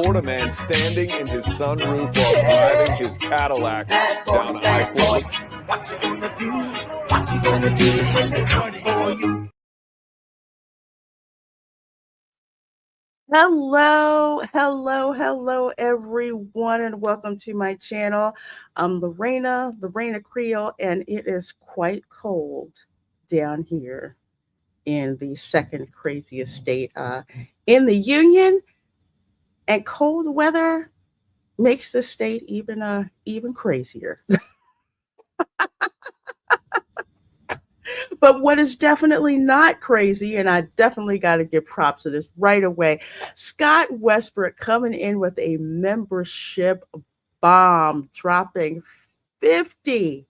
Florida man standing in his sunroof while driving his Cadillac down I-40. What's he gonna do? What's he gonna do when they come for you? Hello, everyone, and welcome to my channel. I'm Reina, the Reina Creole, and it is quite cold down here in the second craziest state in the Union, and cold weather makes the state even crazier. But what is definitely not crazy, and I definitely got to give props to this right away, Scott Westbrook coming in with a membership bomb, dropping 50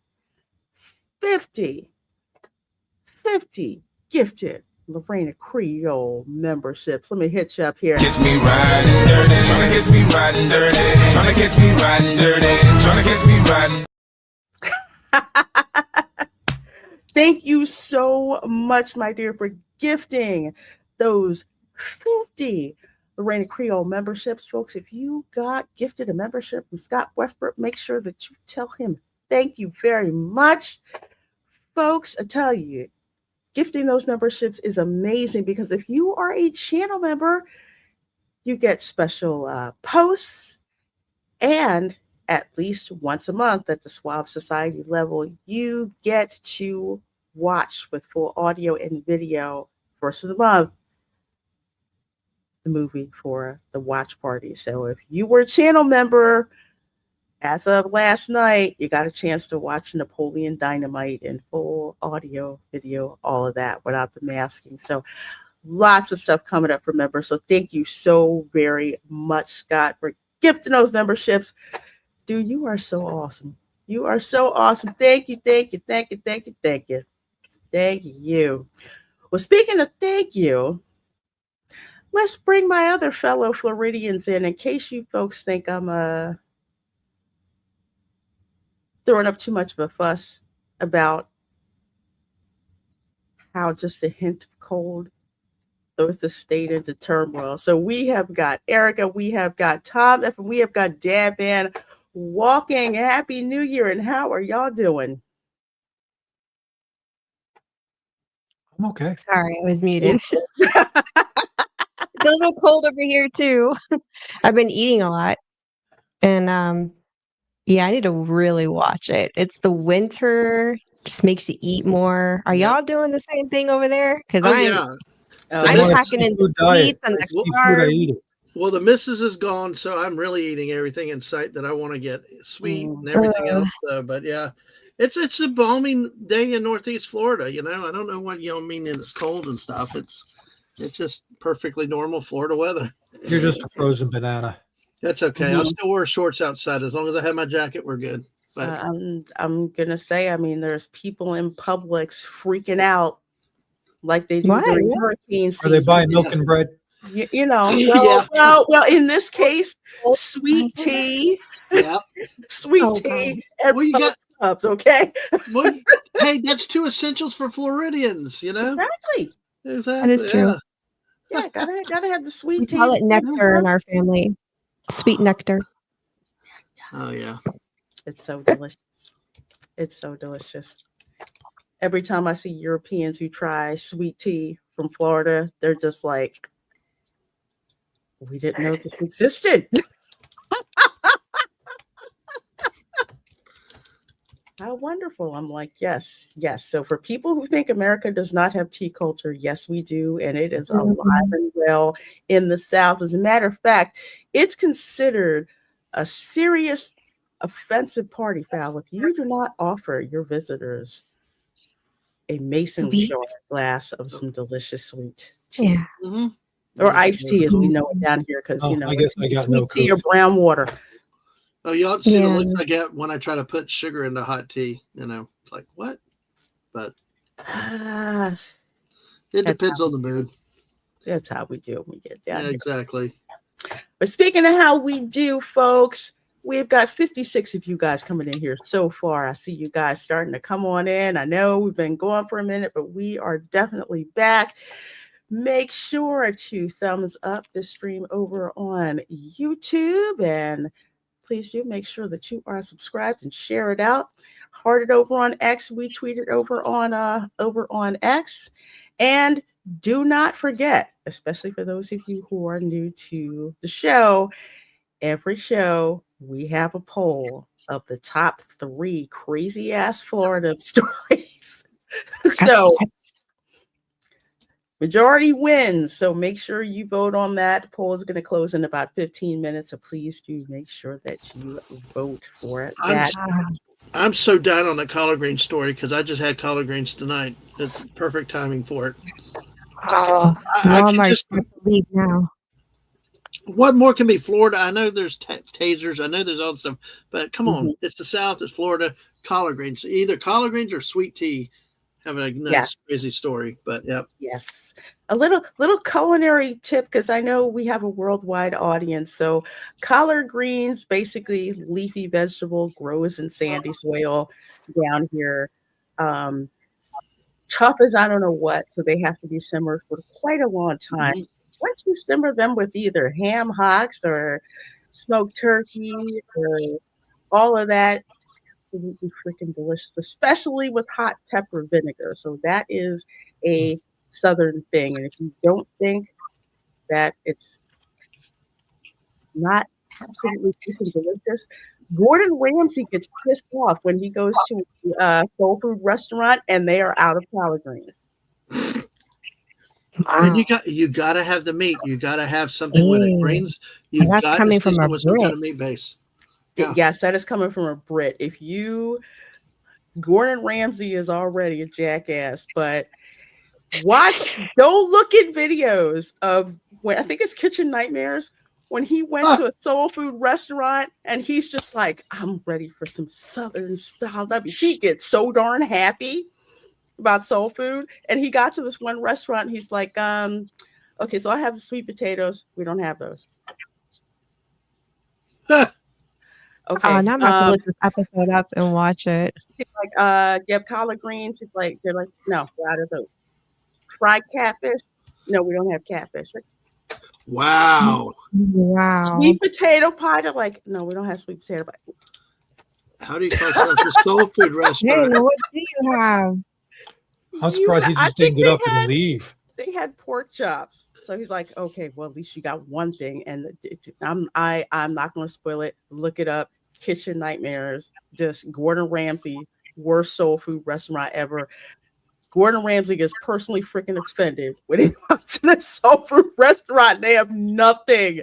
gifted Lorena Creole memberships. Let me hit you up here. Catch me riding dirty, tryna catch me riding dirty, tryna catch me riding dirty, tryna catch me riding. Thank you so much, my dear, for gifting those 50 Reina Creole memberships. Folks, if you got gifted a membership from Scott Westbrook, make sure that you tell him thank you very much. Folks, I tell you, gifting those memberships is amazing because if you are a channel member, you get special posts, and at least once a month at the Suave Society level, you get to watch with full audio and video first of the month the movie for the watch party. So if you were a channel member as of last night, you got a chance to watch Napoleon Dynamite in full audio, video, all of that without the masking. So lots of stuff coming up for members. So thank you so very much, Scott, for gifting those memberships. Dude, you are so awesome. You are so awesome. Thank you. Thank you. Well, speaking of thank you, let's bring my other fellow Floridians in case you folks think I'm throwing up too much of a fuss about how just a hint of cold throws the state into turmoil. So we have got Erica, we have got Tom, and we have got Dab in walking. Happy New Year, and how are y'all doing? I'm okay. Sorry, I was muted. It's a little cold over here too. I've been eating a lot, and yeah, I need to really watch it. It's the winter, just makes you eat more. Are y'all doing the same thing over there? Because I'm packing in the sweets and the carbs. Well, the missus is gone, so I'm really eating everything in sight that I want to get sweet and everything else. But yeah, it's a balmy day in Northeast Florida. You know, I don't know what y'all mean it's cold and stuff. It's just perfectly normal Florida weather. You're just a frozen banana. That's okay. I'll still wear shorts outside as long as I have my jacket. We're good. But I'm gonna say, I mean, there's people in Publix freaking out like they do during hurricane season. Are they buying milk and bread? You know, well, in this case, sweet tea. Yeah. Sweet tea and you got cups, okay? Well, hey, that's two essentials for Floridians, you know? Exactly. That is true. Yeah, gotta have the sweet tea. We call it nectar in our family. Sweet nectar. Oh yeah. It's so delicious. It's so delicious. Every time I see Europeans who try sweet tea from Florida, they're just like, we didn't know this existed. How wonderful. I'm like, yes. So for people who think America does not have tea culture, yes, we do. And it is alive and well in the South. As a matter of fact, it's considered a serious offensive party foul if you do not offer your visitors a mason jar glass of some delicious sweet tea. Yeah. Mm-hmm. Or iced tea as we know it down here, because I guess I got sweet no tea or brown water. Oh, you ought to see the looks I get when I try to put sugar into hot tea. You know, it's like, what? But it depends on the mood. That's how we do it when we get down here. Exactly. But speaking of how we do, folks, we've got 56 of you guys coming in here so far. I see you guys starting to come on in. I know we've been going for a minute, but we are definitely back. make sure to thumbs up the stream over on YouTube, and please do make sure that you are subscribed and share it out. Heart it over on X. We tweet it over on X. And do not forget, especially for those of you who are new to the show, every show we have a poll of the top 3 crazy ass Florida stories. So majority wins. So make sure you vote on that. The poll is going to close in about 15 minutes. So please do make sure that you vote for that. I'm so down on the collard green story because I just had collard greens tonight. It's perfect timing for it. Oh, I can Walmart's just got to leave now. what more can be Florida? I know there's tasers. I know there's all this stuff, but come on, it's the South. It's Florida. Collard greens, either collard greens or sweet tea, have a nice crazy story. But yeah, yes, a little culinary tip because I know we have a worldwide audience. So collard greens, basically leafy vegetable, grows in sandy soil down here. Tough as I don't know what, so they have to be simmered for quite a long time. Once you simmer them with either ham hocks or smoked turkey or all of that, absolutely freaking delicious, especially with hot pepper vinegar. So that is a Southern thing. And if you don't think that it's not absolutely freaking delicious, Gordon Ramsay gets pissed off when he goes to a soul food restaurant and they are out of collard greens. And you got to have the meat. You got to have something with it. Greens. You got coming from a with some kind of meat base. Yeah. Yes, that is coming from a Brit. Gordon Ramsay is already a jackass, but don't look at videos of when I think it's Kitchen Nightmares when he went to a soul food restaurant and he's just like, I'm ready for some Southern style. He gets so darn happy about soul food. And he got to this one restaurant and he's like, okay, so I have the sweet potatoes. We don't have those. Okay. Now I'm about to look this episode up and watch it. He's like, you have collard greens? They're like, no, we're out of those. Fried catfish? No, we don't have catfish. Wow. Sweet potato pie? They're like, no, we don't have sweet potato pie. How do you call yourself a soul food restaurant? Hey, what do you have? I'm surprised he just didn't get up and leave. They had pork chops. So he's like, okay, well, at least you got one thing. And I'm not going to spoil it. Look it up. Kitchen Nightmares. Just Gordon Ramsay, worst soul food restaurant ever. Gordon Ramsay gets personally freaking offended when he comes to the soul food restaurant. They have nothing.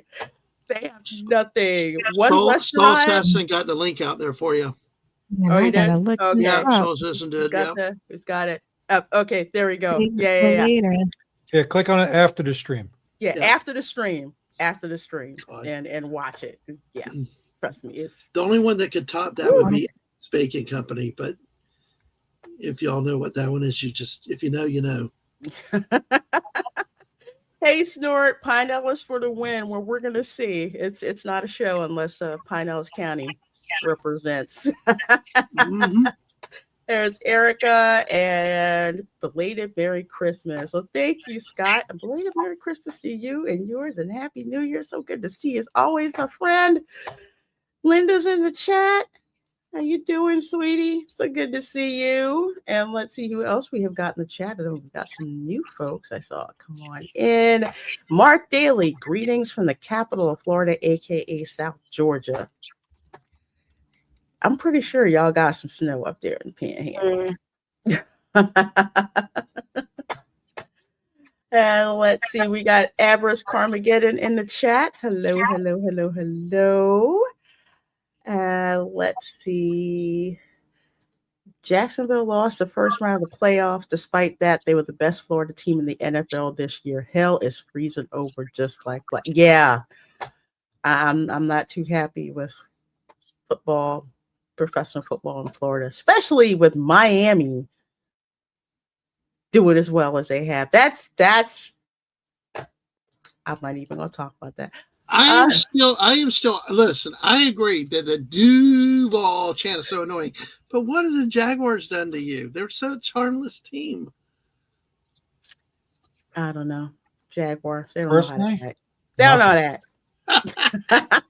One restaurant. Saul Sasson got the link out there for you. Oh, you did? Okay. Yeah, Saul Sasson did. It's got it. Okay, there we go. Yeah. Yeah, click on it after the stream. Yeah, after the stream, and watch it. Yeah, trust me, it's the only one that could top that would be Baking Company. But if y'all know what that one is, if you know, you know. Hey, Snort, Pinellas for the win. Well, we're gonna see. It's not a show unless Pinellas County represents. There's Erica and belated Merry Christmas. So thank you, Scott. A belated Merry Christmas to you and yours, and Happy New Year. So good to see you as always, my friend. Linda's in the chat. How you doing, sweetie? So good to see you. And let's see who else we have got in the chat. We've got some new folks I saw. Come on in. Mark Daly, greetings from the capital of Florida, aka South Georgia. I'm pretty sure y'all got some snow up there in the Panhandle. And let's see, we got Abras Carmageddon in the chat. Hello. And let's see. Jacksonville lost the first round of the playoffs. Despite that, they were the best Florida team in the NFL this year. Hell is freezing over just like that. Yeah, I'm not too happy with football. Professional football in Florida, especially with Miami doing as well as they have. That's I'm not even gonna talk about that. I am still listen, I agree that the Duval chant is so annoying, but what have the Jaguars done to you? They're such a harmless team. I don't know. Jaguars. They don't know how to Personally, act. They don't know nothing. that.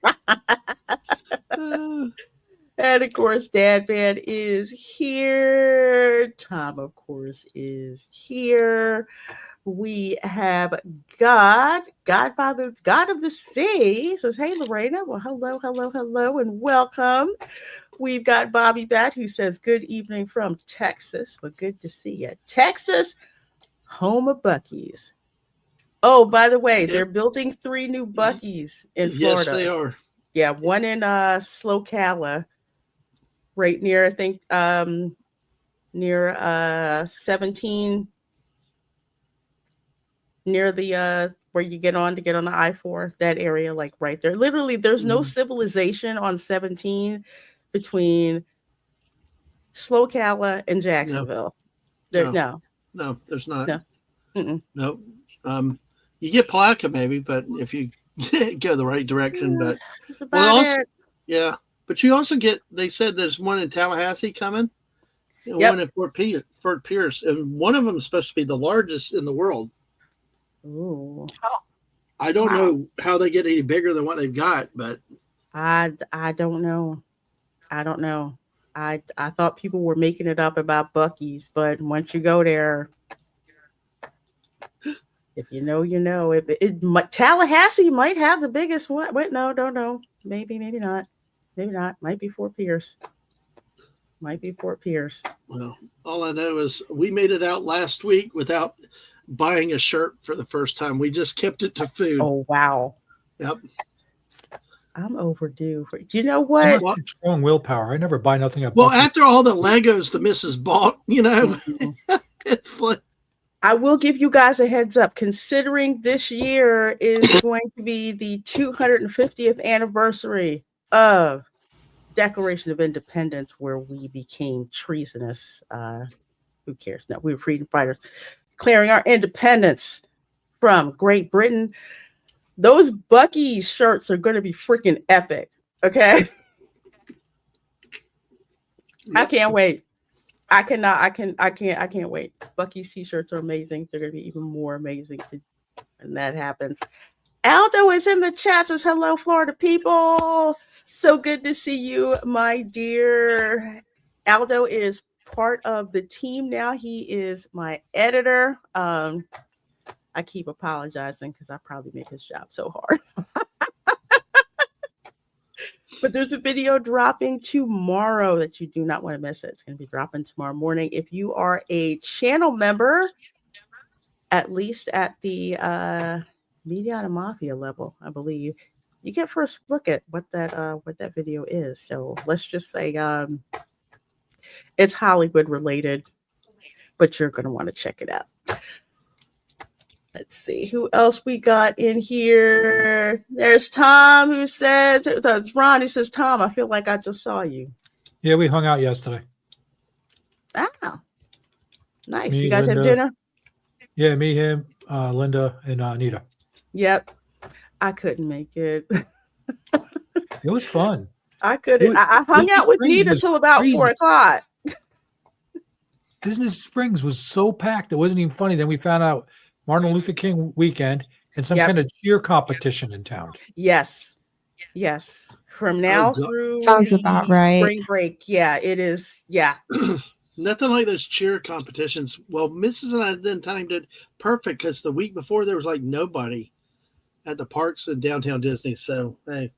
And of course, Dad Man is here. Tom, of course, is here. We have Godfather, God of the Sea. Says, hey, Lorena. Well, hello, hello, hello, and welcome. We've got Bobby Bat, who says, good evening from Texas. Well, good to see you. Texas, home of Buc-ee's. Oh, by the way, they're building 3 new Buc-ee's in Florida. Yes, they are. Yeah, one in Slocala, right near, I think, near 17, near the where you get on the I-4, that area, like right there. Literally, there's no civilization on 17 between Slocala and Jacksonville. No, there's not. No. Mm-mm. No. You get Palaka maybe, but if you go the right direction, but That's about it. yeah. But you also get. They said there's one in Tallahassee coming, and one in Fort Pierce, and one of them is supposed to be the largest in the world. Ooh. I don't know how they get any bigger than what they've got, but I don't know. I don't know. I thought people were making it up about Buc-ee's, but once you go there, if you know, you know. If Tallahassee might have the biggest one. Wait, no, don't know. Maybe not. Maybe not. Might be Fort Pierce. Well, all I know is we made it out last week without buying a shirt for the first time. We just kept it to food. Oh wow. Yep. I'm overdue for. Do you know what? Strong willpower. I never buy nothing at Well, Buc-ee's. after all the Legos the missus bought, it's like. I will give you guys a heads up. Considering this year is going to be the 250th anniversary of Declaration of Independence, where we became treasonous. Who cares? No, we were freedom fighters, declaring our independence from Great Britain. Those Buc-ee's shirts are going to be freaking epic. Okay. I can't wait. I can't wait. Buc-ee's t-shirts are amazing. They're going to be even more amazing when that happens. Aldo is in the chat, says, hello, Florida people. So good to see you, my dear. Aldo is part of the team now. He is my editor. I keep apologizing because I probably make his job so hard. But there's a video dropping tomorrow that you do not want to miss. It's going to be dropping tomorrow morning. If you are a channel member, at least at the Mediana Mafia level, I believe, you get first look at what that video is. So let's just say it's Hollywood related, but you're going to want to check it out. Let's see who else we got in here. There's Tom, who says, that's Ron, who says, Tom, I feel like I just saw you. Yeah, we hung out yesterday. Ah, nice. Me, you guys Linda, have dinner? Yeah, me, him, Linda, and Anita. Yep. I couldn't make it. It was fun. I couldn't. I hung out with Nita till about crazy. 4 o'clock. Business Springs was so packed. It wasn't even funny. Then we found out Martin Luther King weekend and some kind of cheer competition in town. Yes. From now through sounds about right. Spring break. Yeah, it is. Yeah. Nothing like those cheer competitions. Well, Mrs. and I then timed it perfect because the week before there was like nobody at the parks in downtown Disney. So, hey.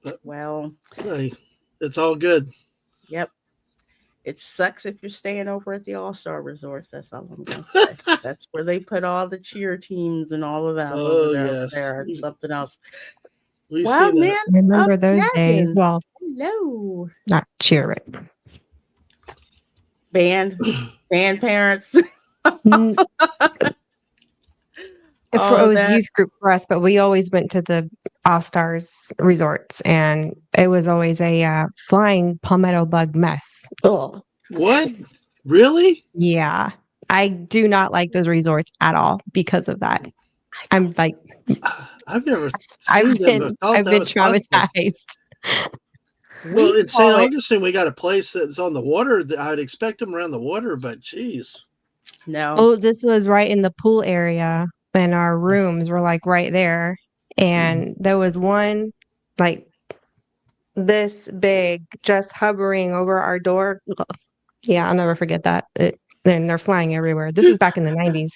Hey, it's all good. Yep. It sucks if you're staying over at the All-Star Resorts. That's all I'm going to say. That's where they put all the cheer teams and all of that over there. It's something else. Wow, man. Remember those days. Well, hello. Not cheer it. Band parents. It was youth group for us, but we always went to the All-Stars resorts, and it was always a flying palmetto bug mess. Ugh. What? Really? Yeah. I do not like those resorts at all because of that. I'm like, I've never I've been traumatized. Well, in St. Augustine, we got a place that's on the water. I'd expect them around the water, but geez. No. Oh, this was right in the pool area, and our rooms were like right there. And there was one like this big just hovering over our door. Yeah, I'll never forget that. And they're flying everywhere. This was back in the 90s.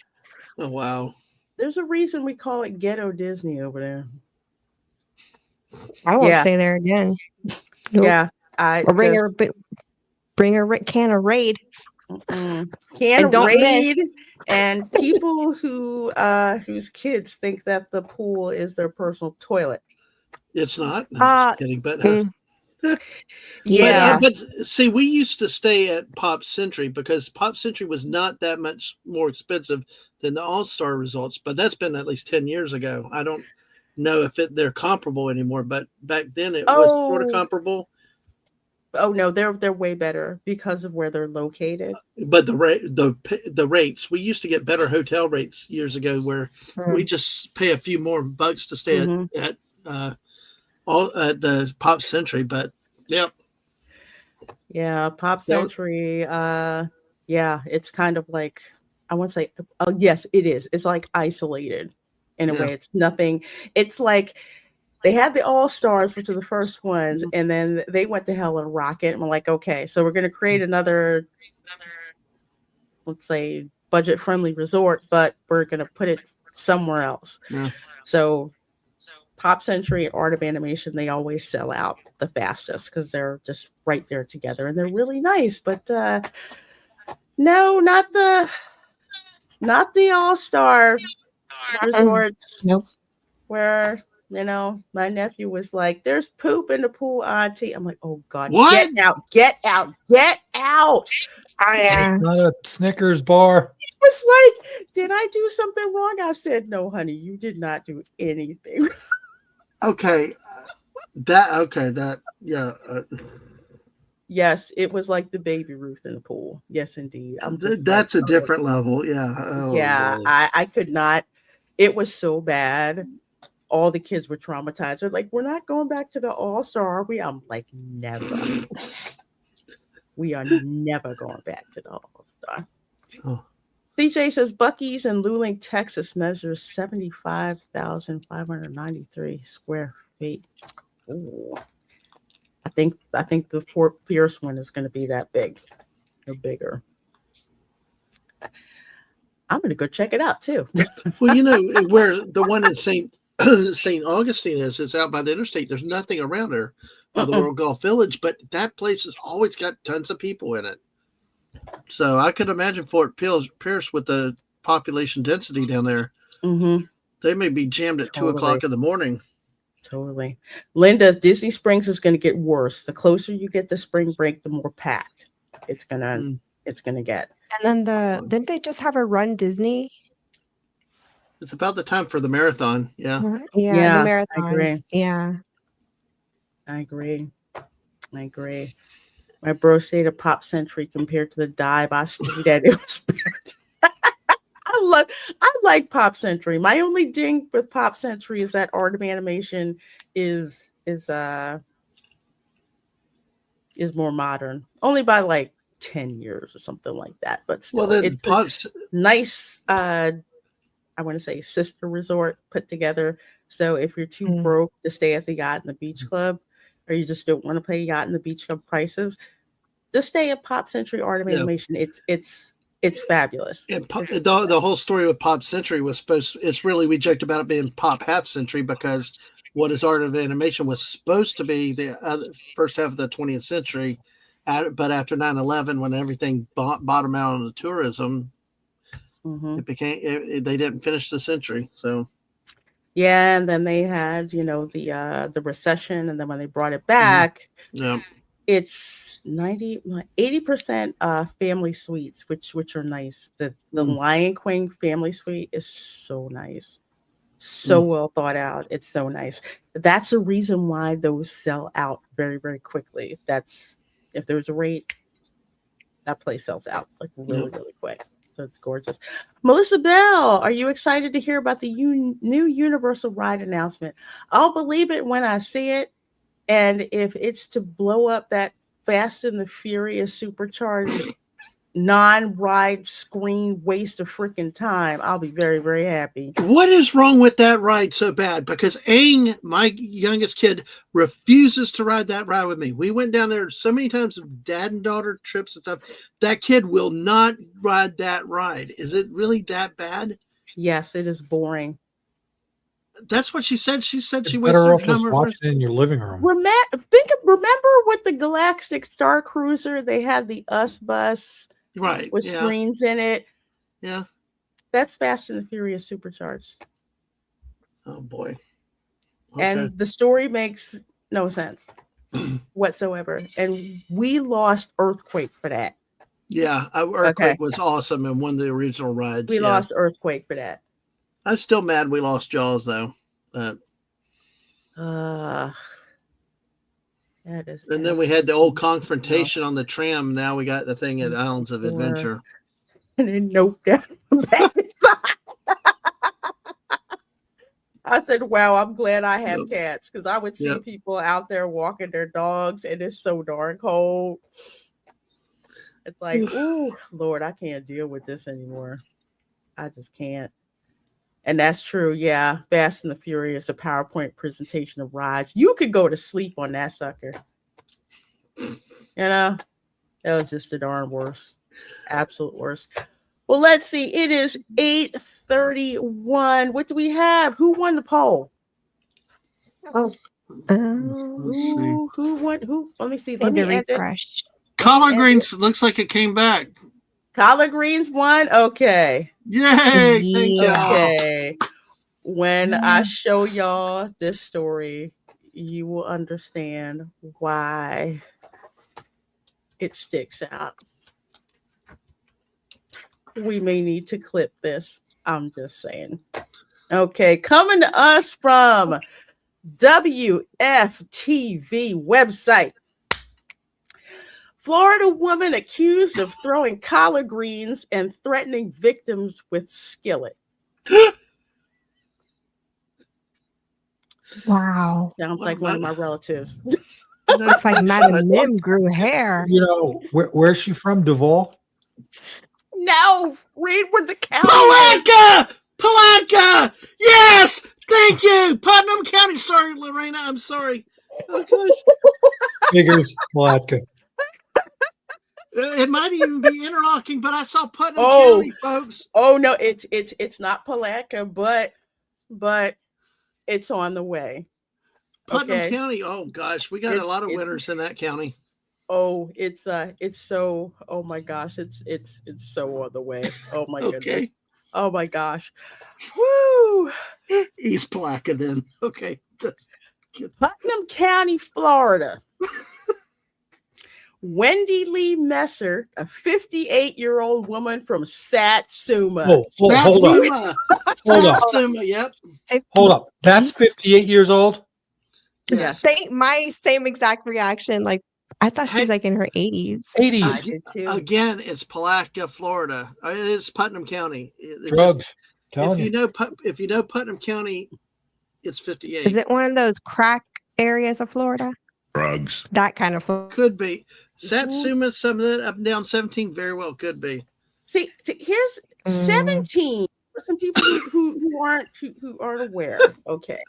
Oh wow. There's a reason we call it Ghetto Disney over there. I won't Yeah. stay there again. Nope. Yeah. I Or bring just, a can of Raid. can And don't miss. raid, and people whose kids think that the pool is their personal toilet. It's not. No, Uh, just kidding. But Yeah. but see, we used to stay at Pop Century because Pop Century was not that much more expensive than the All Star Results. But that's been at least 10 years ago. I don't know if they're comparable anymore. But back then it was sort of Oh. comparable. Oh no, they're way better because of where they're located. But the rates, we used to get better hotel rates years ago where we just pay a few more bucks to stay at the Pop Century. But yep. Yeah, Pop Century. Yeah, it's kind of like, I want to say, oh yes, it is. It's like isolated in a way. It's nothing. It's like they had the All Stars, which are the first ones, and then they went to hell in a rocket. And we're like, okay, so we're going to create another, let's say, budget-friendly resort, but we're going to put it somewhere else. Yeah. So Pop Century and Art of Animation, they always sell out the fastest because they're just right there together, and they're really nice. But no, not the All-Star resorts. Nope. Where, my nephew was like, there's poop in the pool, auntie. I'm like, oh God, What? get out, get out, get out. Oh yeah. Not a Snickers bar. It was like, did I do something wrong? I said, no, honey, you did not do anything. Okay. Yeah. Yes, it was like the Baby Ruth in the pool. Yes, indeed. That's a different level. Yeah. Oh, yeah, Lord. I could not. It was so bad. All the kids were traumatized. They're like, we're not going back to the All-Star, are we? I'm like, never. We are never going back to the All-Star. Oh. CJ says Buc-ee's in Luling, Texas measures 75,593 square feet. Ooh. I think the Fort Pierce one is going to be that big or bigger. I'm going to go check it out too. Well, where the one in St. Augustine is, it's out by the interstate. There's nothing around there by the World Golf Village, but that place has always got tons of people in it. So I could imagine Fort Pierce with the population density down there. Mm-hmm. They may be jammed at 2 o'clock in the morning. Totally. Linda, Disney Springs is going to get worse. The closer you get to spring break, the more packed it's gonna get. And then didn't they just have a Run Disney? It's about the time for the marathon. Yeah. Yeah, the marathons. I agree. Yeah. I agree. My bro stayed at Pop Century compared to the dive I stayed at. It was bad. I like Pop Century. My only ding with Pop Century is that Art of Animation is more modern. Only by like 10 years or something like that. But still, it's a nice I want to say sister resort put together. So if you're too broke to stay at the Yacht and the Beach Club, or you just don't want to pay Yacht and the Beach Club prices, just stay at Pop Century Art of Animation. It's fabulous. And the whole story with Pop Century was it's really, we joked about it being Pop Half Century because what is Art of Animation was supposed to be the first half of the 20th century. But after 9/11, when everything bottomed out on the tourism, it became, they didn't finish the century. So. Yeah, and then they had, the recession, and then when they brought it back, it's 80% family suites, which are nice. The Lion King family suite is so nice, so well thought out. It's so nice. That's the reason why those sell out very, very quickly. That's if there's a rate, that place sells out like really, really quick. So it's gorgeous. Melissa Bell, are you excited to hear about the new Universal ride announcement? I'll believe it when I see it. And if it's to blow up that Fast and the Furious supercharged non-ride screen waste of freaking time, I'll be very, very happy. What is wrong with that ride so bad? Because Aang, my youngest kid, refuses to ride that ride with me. We went down there so many times with dad and daughter trips and stuff. That kid will not ride that ride. Is it really that bad? Yes, it is boring. That's what she said. She said she was Better off just watching it in your living room. Remember with the Galactic Star Cruiser, they had the US bus right with screens in it. Yeah. That's Fast and the Furious supercharged. Oh boy. Okay. And the story makes no sense whatsoever. And we lost Earthquake for that. Yeah, Earthquake was awesome and one of the original rides. We lost Earthquake for that. I'm still mad we lost Jaws though. That is. And then we had the old confrontation on the tram. Now we got the thing at Islands of Adventure. And then nope down the backside. I said, wow, I'm glad I have cats, because I would see people out there walking their dogs and it's so darn cold. It's like, ooh, Lord, I can't deal with this anymore. I just can't. And that's true. Yeah. Fast and the Furious, a PowerPoint presentation of rides. You could go to sleep on that sucker. You know, that was just the darn worst. Absolute worst. Well, let's see. It is 8:31. What do we have? Who won the poll? Oh. Who won? Who? Let me see. Let me refresh. Collard greens looks like it came back. Collard greens won? Okay. Yay! Thank you. Okay. When I show y'all this story, you will understand why it sticks out. We may need to clip this. I'm just saying. Okay. Coming to us from WFTV website. Florida woman accused of throwing collard greens and threatening victims with skillet. Wow. Sounds like one of my relatives. Looks like Madam Mim grew hair. You know, where's she from? Duval? No, read with the county. Palatka! Yes! Thank you! Putnam County. Sorry, Lorena. I'm sorry. Oh, gosh. Figures, Palatka. It might even be interlocking, but I saw Putnam County, folks. Oh no, it's not Palatka, but it's on the way. Putnam County. Oh gosh, we got a lot of winners in that county. Oh, it's so. Oh my gosh, it's so on the way. Oh my goodness. Oh my gosh. Woo! East Palatka then. Okay. Putnam County, Florida. Wendy Lee Messer, a 58-year-old woman from Satsuma. Hold up. Satsuma, yep. Hold up. That's 58 years old? Yes. My same exact reaction. Like, I thought she was like in her 80s. 80s. Again, it's Palatka, Florida. It's Putnam County. Drugs. If you know Putnam County, it's 58. Is it one of those crack areas of Florida? Drugs. That kind of could be. Satsuma, some of that up and down 17 very well could be. See here's 17 for some people who aren't aware. Okay.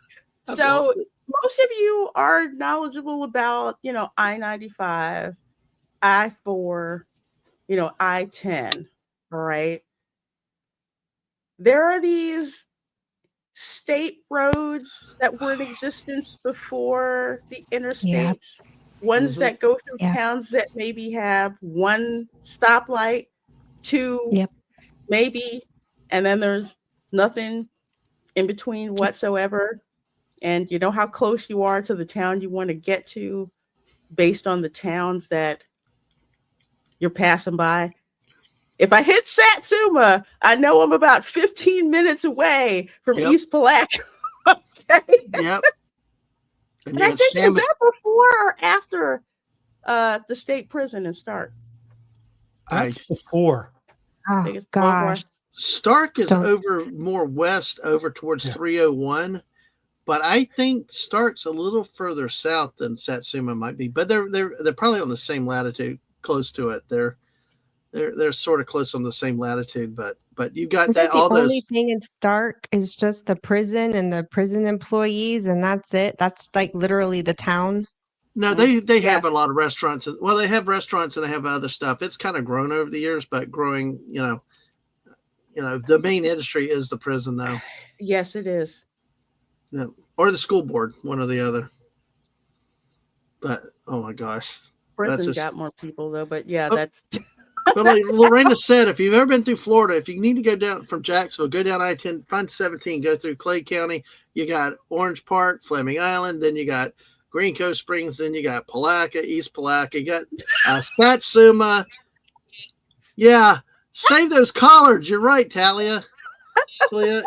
So most of you are knowledgeable about, I-95, I-4, I-10, all right? There are these state roads that were in existence before the interstates, ones that go through towns that maybe have one stoplight, two, maybe, and then there's nothing in between whatsoever. And you know how close you are to the town you want to get to based on the towns that you're passing by. If I hit Satsuma, I know I'm about 15 minutes away from East Palatka. Okay. Yep. And I think is that before or after the state prison and Stark? That's before. Oh gosh. Stark is over more west, over towards 301. But I think Stark's a little further south than Satsuma might be. But they're probably on the same latitude, close to it. they're sort of close on the same latitude, but you got Is that that the all only those. thing in Stark is just the prison and the prison employees, and that's it? That's like literally the town. No, Mm, they yeah. have a lot of restaurants. Well, they have restaurants and they have other stuff. It's kind of grown over the years, but growing, the main industry is the prison though. Yes, it is. Yeah. Or the school board, one or the other. But oh my gosh. Prison just got more people though, but yeah, Oh. that's But like Lorena said, if you've ever been through Florida, if you need to go down from Jacksonville, go down I-10, find 17, go through Clay County. You got Orange Park, Fleming Island, then you got Green Coast Springs, then you got Palaca, East Palaca, you got Satsuma. Yeah, save those collards. You're right, Talia.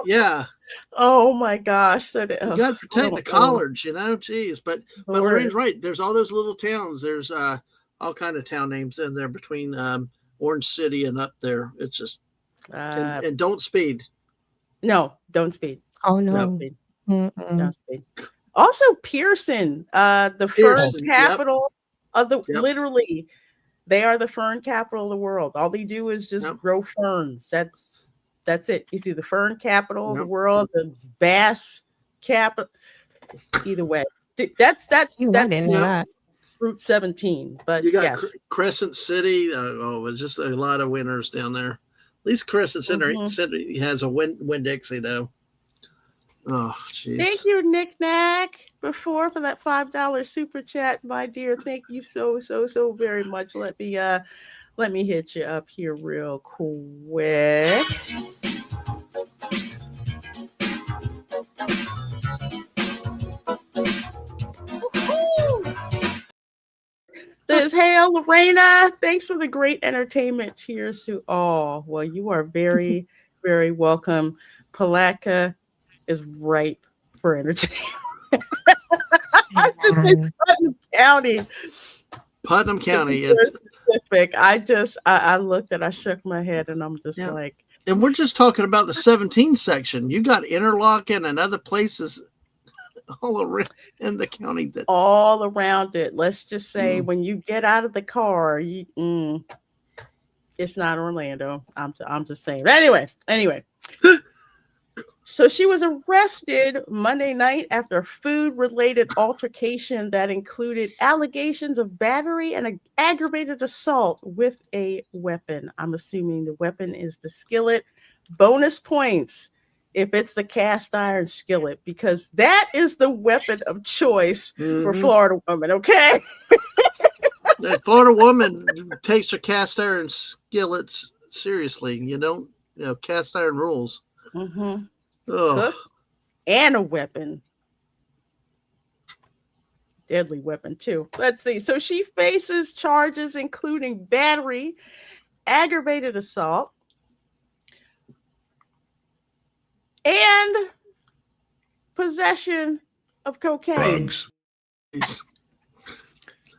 Yeah, oh my gosh. So you got to protect the collards, Jeez, but Lorena's right. There's all those little towns. There's all kind of town names in there between Orange City and up there. It's just and don't speed. No, don't speed. Oh Don't no. speed. Mm-mm. Don't speed. Also, Pearson, the fern capital of the literally, they are the fern capital of the world. All they do is just grow ferns. That's it. You see the fern capital of the world, the bass capital. Either way, that's Route 17. But you got yes, Crescent City. It's just a lot of winners down there. At least Crescent City has a Winn-Dixie though. Oh, jeez. Thank you, Nick Nack, for that $5 super chat, my dear. Thank you so very much. Let me hit you up here real quick. Says, hail, Reina. Thanks for the great entertainment. Cheers to all. Well, you are very, very welcome. Palaca is ripe for entertainment. Putnam County. It's specific. I looked and I shook my head and I'm just like. And we're just talking about the 17 section. You got Interlaken and other places all around in the county all around it. Let's just say when you get out of the car, it's not Orlando. I'm just saying. But anyway. So she was arrested Monday night after a food-related altercation that included allegations of battery and an aggravated assault with a weapon. I'm assuming the weapon is the skillet. Bonus points if it's the cast iron skillet, because that is the weapon of choice for Florida women, okay? The Florida woman takes her cast iron skillets seriously. Cast iron rules. Mm-hmm. Oh. And a weapon. Deadly weapon, too. Let's see. So she faces charges including battery, aggravated assault, and possession of cocaine. Drugs.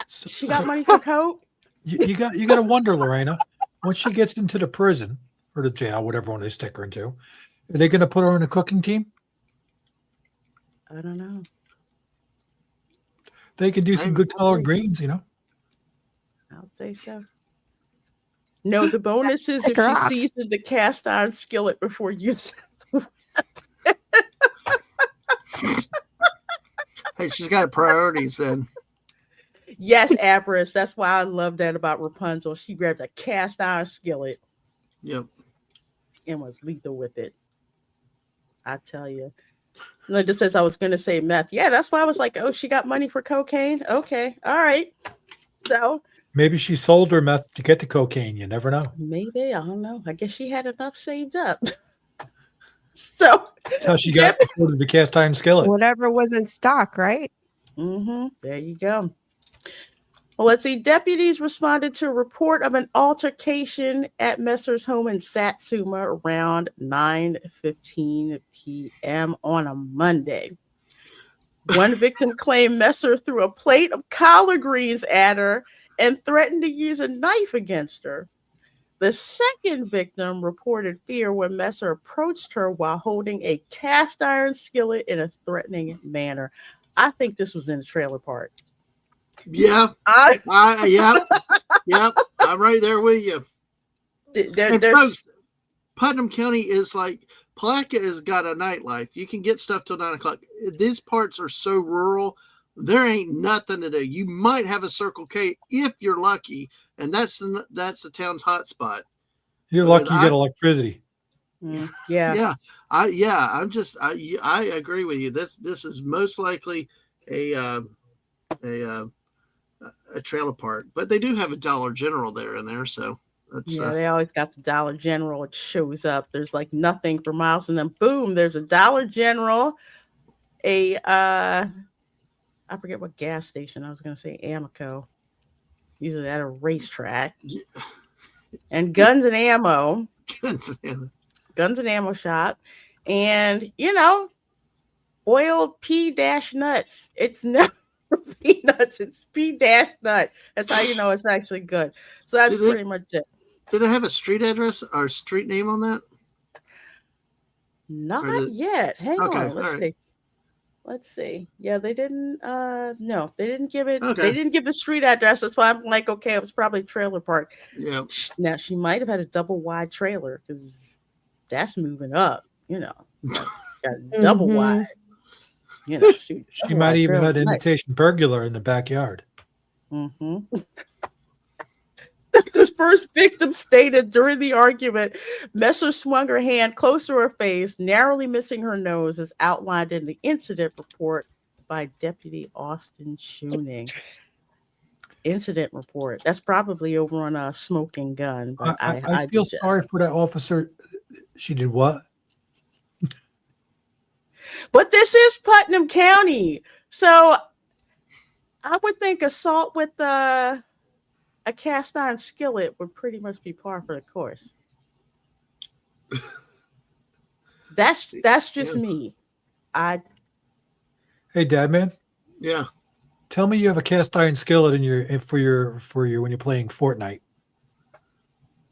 She got money for coke? You got to wonder, Lorena, once she gets into the prison or the jail, whatever one they stick her into, are they going to put her on a cooking team? I don't know. They can do some good collard greens, I would say so. No, the bonus is if she seasoned the cast iron skillet before using the weapon. Hey, she's got priorities then. Yes, Avarice. That's why I love that about Rapunzel. She grabbed a cast iron skillet. Yep. And was lethal with it. I tell you. Linda says I was going to say meth. Yeah, that's why I was like, oh, she got money for cocaine? Okay. All right. So. Maybe she sold her meth to get the cocaine. You never know. Maybe. I don't know. I guess she had enough saved up. So. That's how she got the cast iron skillet. Whatever was in stock, right? Mm-hmm. There you go. Well, let's see. Deputies responded to a report of an altercation at Messer's home in Satsuma around 9:15 p.m. on a Monday. One victim claimed Messer threw a plate of collard greens at her and threatened to use a knife against her. The second victim reported fear when Messer approached her while holding a cast iron skillet in a threatening manner. I think this was in the trailer park. Yeah. Yep. I'm right there with you. And there's folks, Putnam County is like Palatka has got a nightlife. You can get stuff till 9:00. These parts are so rural. There ain't nothing to do. You might have a Circle K if you're lucky, and that's the town's hot spot. You're lucky you get electricity. yeah. I agree with you. This is most likely a trailer park, but they do have a Dollar General there in there, so that's Yeah, they always got the Dollar General. It shows up. There's like nothing for miles, and then boom, there's a Dollar General, I forget what gas station. I was going to say Amoco. Usually at a racetrack. Yeah. And guns and ammo. Guns and ammo shop. And, boiled P-nuts. It's never peanuts. It's P-nut. That's how you know it's actually good. So that's pretty much it. Did it have a street address or street name on that? Not yet. Hang on. Let's see. Yeah, they didn't. No, they didn't give it. Okay. They didn't give the street address. That's why I'm like, okay, it was probably a trailer park. Yeah. Now she might have had a double wide trailer because that's moving up. Got a double wide. She might even have an imitation burglar in the backyard. Mm-hmm. The first victim stated during the argument, Messer swung her hand close to her face, narrowly missing her nose, as outlined in the incident report by Deputy Austin Schuning. Incident report. That's probably over on a smoking gun. But I feel sorry for that officer. She did what? But this is Putnam County. So I would think assault with a cast iron skillet would pretty much be par for the course. That's just me. Hey, Dad, man. Yeah. Tell me you have a cast iron skillet for your when you're playing Fortnite.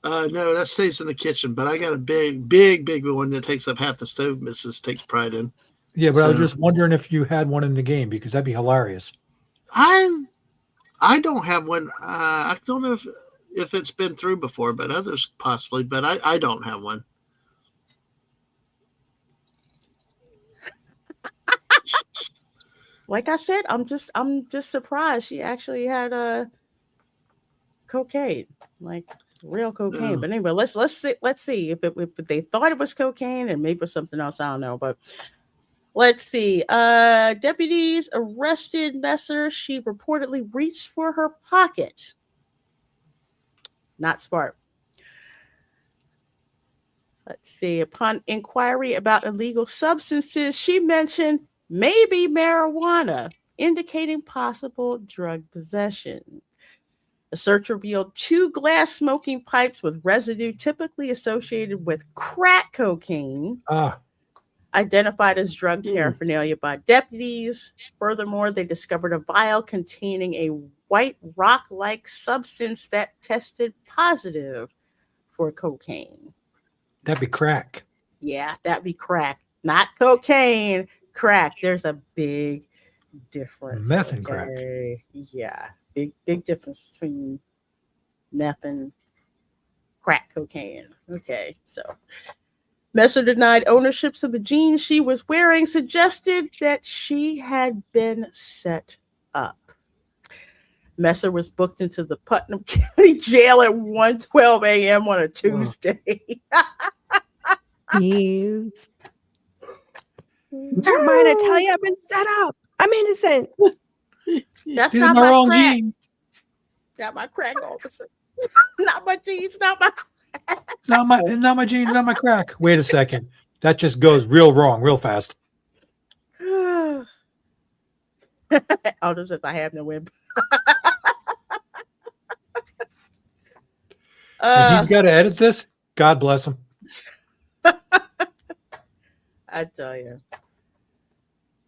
No, that stays in the kitchen, but I got a big one that takes up half the stove. Mrs. takes pride in. Yeah, but I was just wondering if you had one in the game because that'd be hilarious. I don't have one. I don't know if it's been through before, but others possibly. But I don't have one. Like I said, I'm just surprised she actually had cocaine, like real cocaine. But anyway, let's see if they thought it was cocaine and maybe it was something else. I don't know, but. Let's see. Deputies arrested Messer. She reportedly reached for her pocket. Not smart. Let's see. Upon inquiry about illegal substances, she mentioned maybe marijuana, indicating possible drug possession. The search revealed 2 glass smoking pipes with residue typically associated with crack cocaine. Identified as drug paraphernalia by deputies. Furthermore, they discovered a vial containing a white rock-like substance that tested positive for cocaine. That'd be crack. Yeah, that'd be crack. Not cocaine, crack. There's a big difference. Meth and crack. Yeah, big difference between meth and crack cocaine. Okay, so... Messer denied ownerships of the jeans she was wearing, suggested that she had been set up. Messer was booked into the Putnam County Jail at 1:12 a.m. on a Tuesday. Jeez. Don't mind, I tell you, I've been set up. I'm innocent. That's These not are my my wrong crack. jeans. Not my crack, officer. Not my jeans, not my crack. It's not my jeans, not my crack. Wait a second. That just goes real wrong, real fast. I'll just if I have no whip. And he's got to edit this. God bless him. I tell you,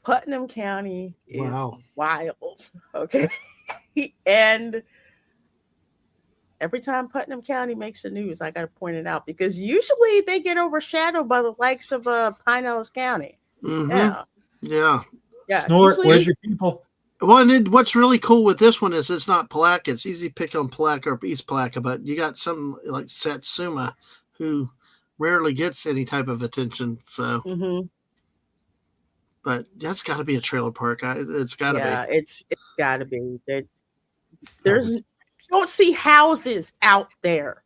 Putnam County is wild. Okay, and every time Putnam County makes the news, I got to point it out because usually they get overshadowed by the likes of Pinellas County. Mm-hmm. Yeah. Snort, where's your people? Well, and then what's really cool with this one is it's not Palaca. It's easy to pick on Palaca or East Palaca, but you got something like Satsuma, who rarely gets any type of attention. So, but that's got to be a trailer park. It's got to Yeah, be. it's got to be. There's you don't see houses out there,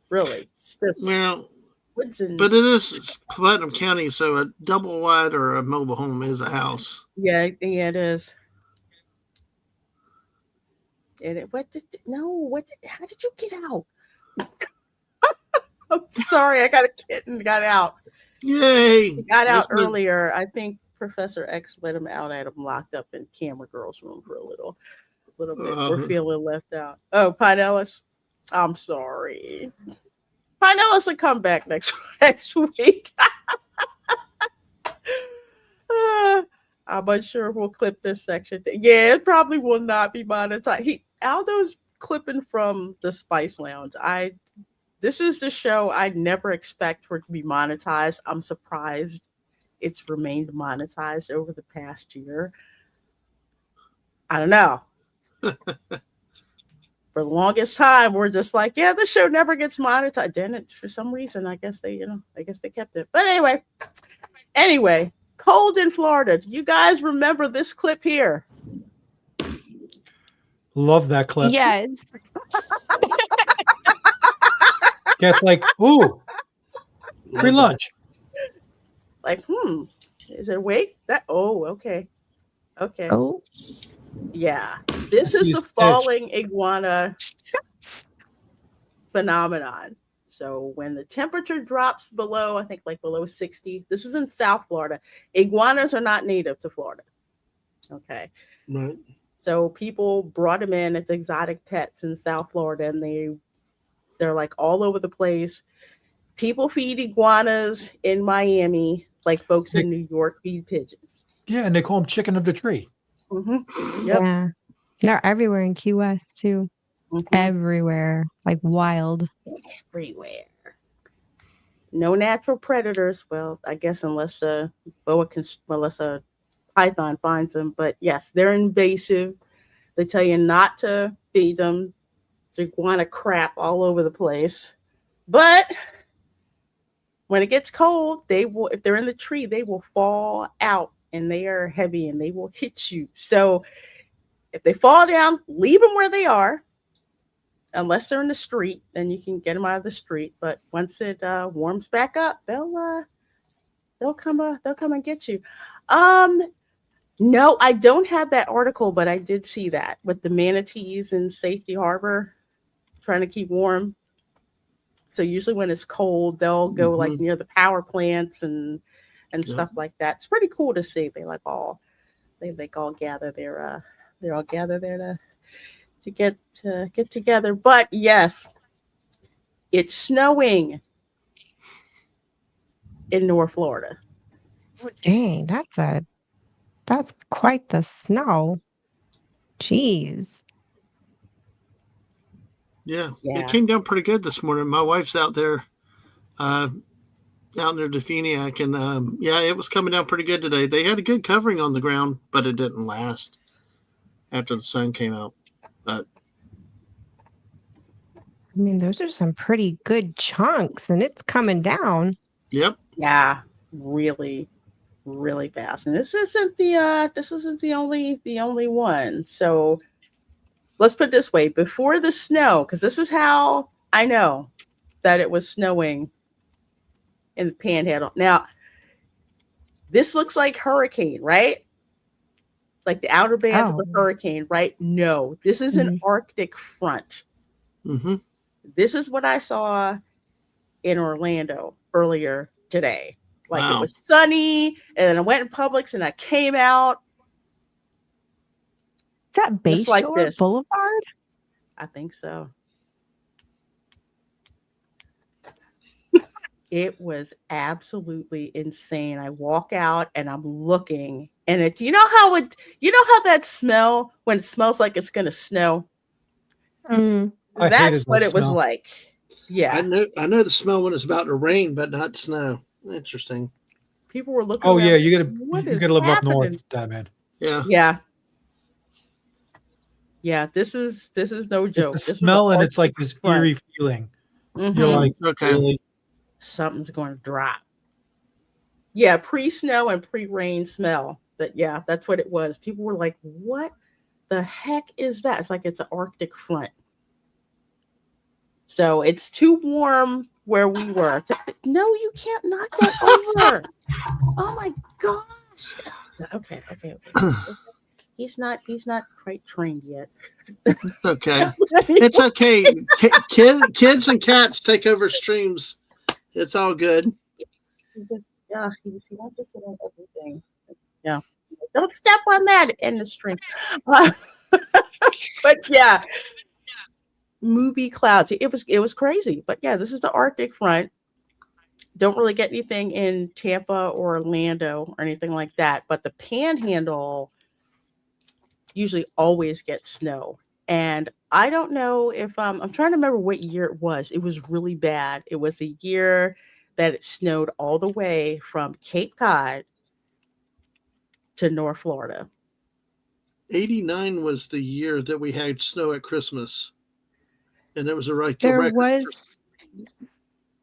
really. It's just Well, woods and but it is Putnam County, so a double wide or a mobile home is a house. yeah, it is. And how did you get out? I'm sorry, I got a kitten, got out. Yay! He got out earlier. I think Professor X let him out. I had him locked up in Camera Girl's room for a little bit. We're feeling left out. Oh, Pine Ellis, I'm sorry. Pine Ellis will come back next week. I'm unsure if we'll clip this section. Yeah, it probably will not be monetized. Aldo's clipping from the Spice Lounge. This is the show I never expect for it to be monetized. I'm surprised it's remained monetized over the past year. I don't know. For the longest time, we're just like, yeah, the show never gets monetized. Then for some reason, I guess they kept it. But anyway, cold in Florida. Do you guys remember this clip here? Love that clip. Yes. Yeah, it's like, ooh, free lunch. Like, is it awake? Okay. Oh. Yeah. This is the falling iguana phenomenon. So when the temperature drops below, I think like below 60, this is in South Florida. Iguanas are not native to Florida. Okay. Right. So people brought them in as exotic pets in South Florida, and they're like all over the place. People feed iguanas in Miami, like folks in New York feed pigeons. Yeah, and they call them chicken of the tree. Mm-hmm. Yep. Yeah. They're everywhere in Key West too. Mm-hmm. Everywhere. Like wild. Everywhere. No natural predators. Well, I guess unless a python finds them. But yes, they're invasive. They tell you not to feed them. There's iguana crap all over the place. But when it gets cold, if they're in the tree, they will fall out, and they are heavy and they will hit you. So if they fall down, leave them where they are. Unless they're in the street, then you can get them out of the street. But once it warms back up, they'll come and get you. No, I don't have that article, but I did see that with the manatees in Safety Harbor trying to keep warm. So usually when it's cold, they'll go like near the power plants and stuff like that. It's pretty cool to see. They all gather there. They're all gathered there to get together. But yes, it's snowing in North Florida. Oh, dang, that's quite the snow. Jeez. Yeah, it came down pretty good this morning. My wife's out there, out near Definiak, and it was coming down pretty good today. They had a good covering on the ground, but it didn't last after the sun came out. But I mean, those are some pretty good chunks, and it's coming down. Yep. Yeah, really, really fast. And this isn't the only one. So let's put it this way: before the snow, because this is how I know that it was snowing in the Panhandle. Now, this looks like hurricane, right? Like the outer bands of a hurricane, right? No, this is an Arctic front. Mm-hmm. This is what I saw in Orlando earlier today. Like It was sunny, and then I went in Publix and I came out. Is that Bayshore Boulevard? I think so. It was absolutely insane. I walk out and I'm looking, and you know how that smell when it smells like it's gonna snow? That's what it was like. Yeah. I know the smell when it's about to rain, but not snow. Interesting. People were looking. Oh yeah, you gotta live up north, man. Yeah. Yeah. Yeah. This is no It's a joke. This is the smell and it's like Arctic this front. eerie feeling. You're Mhm. like, Okay. really? Something's going to drop. Yeah, pre-snow and pre-rain smell. But yeah, that's what it was. People were like, "What the heck is that?" It's like it's an Arctic front. So it's too warm where we were. No, you can't knock that over. Oh my gosh. Okay, okay, okay. He's not quite trained yet. It's okay. It's okay. Kids and cats take over streams. It's all good. He wants to sit on everything. Yeah. Don't step on that in the stream. Uh, but yeah, movie clouds. It was crazy. But yeah, this is the Arctic front. Don't really get anything in Tampa or Orlando or anything like that. But the Panhandle usually always gets snow. And I don't know if I'm trying to remember what year it was. It was really bad. It was a year that it snowed all the way from Cape Cod to North Florida. 89 was the year that we had snow at Christmas. And it was a record.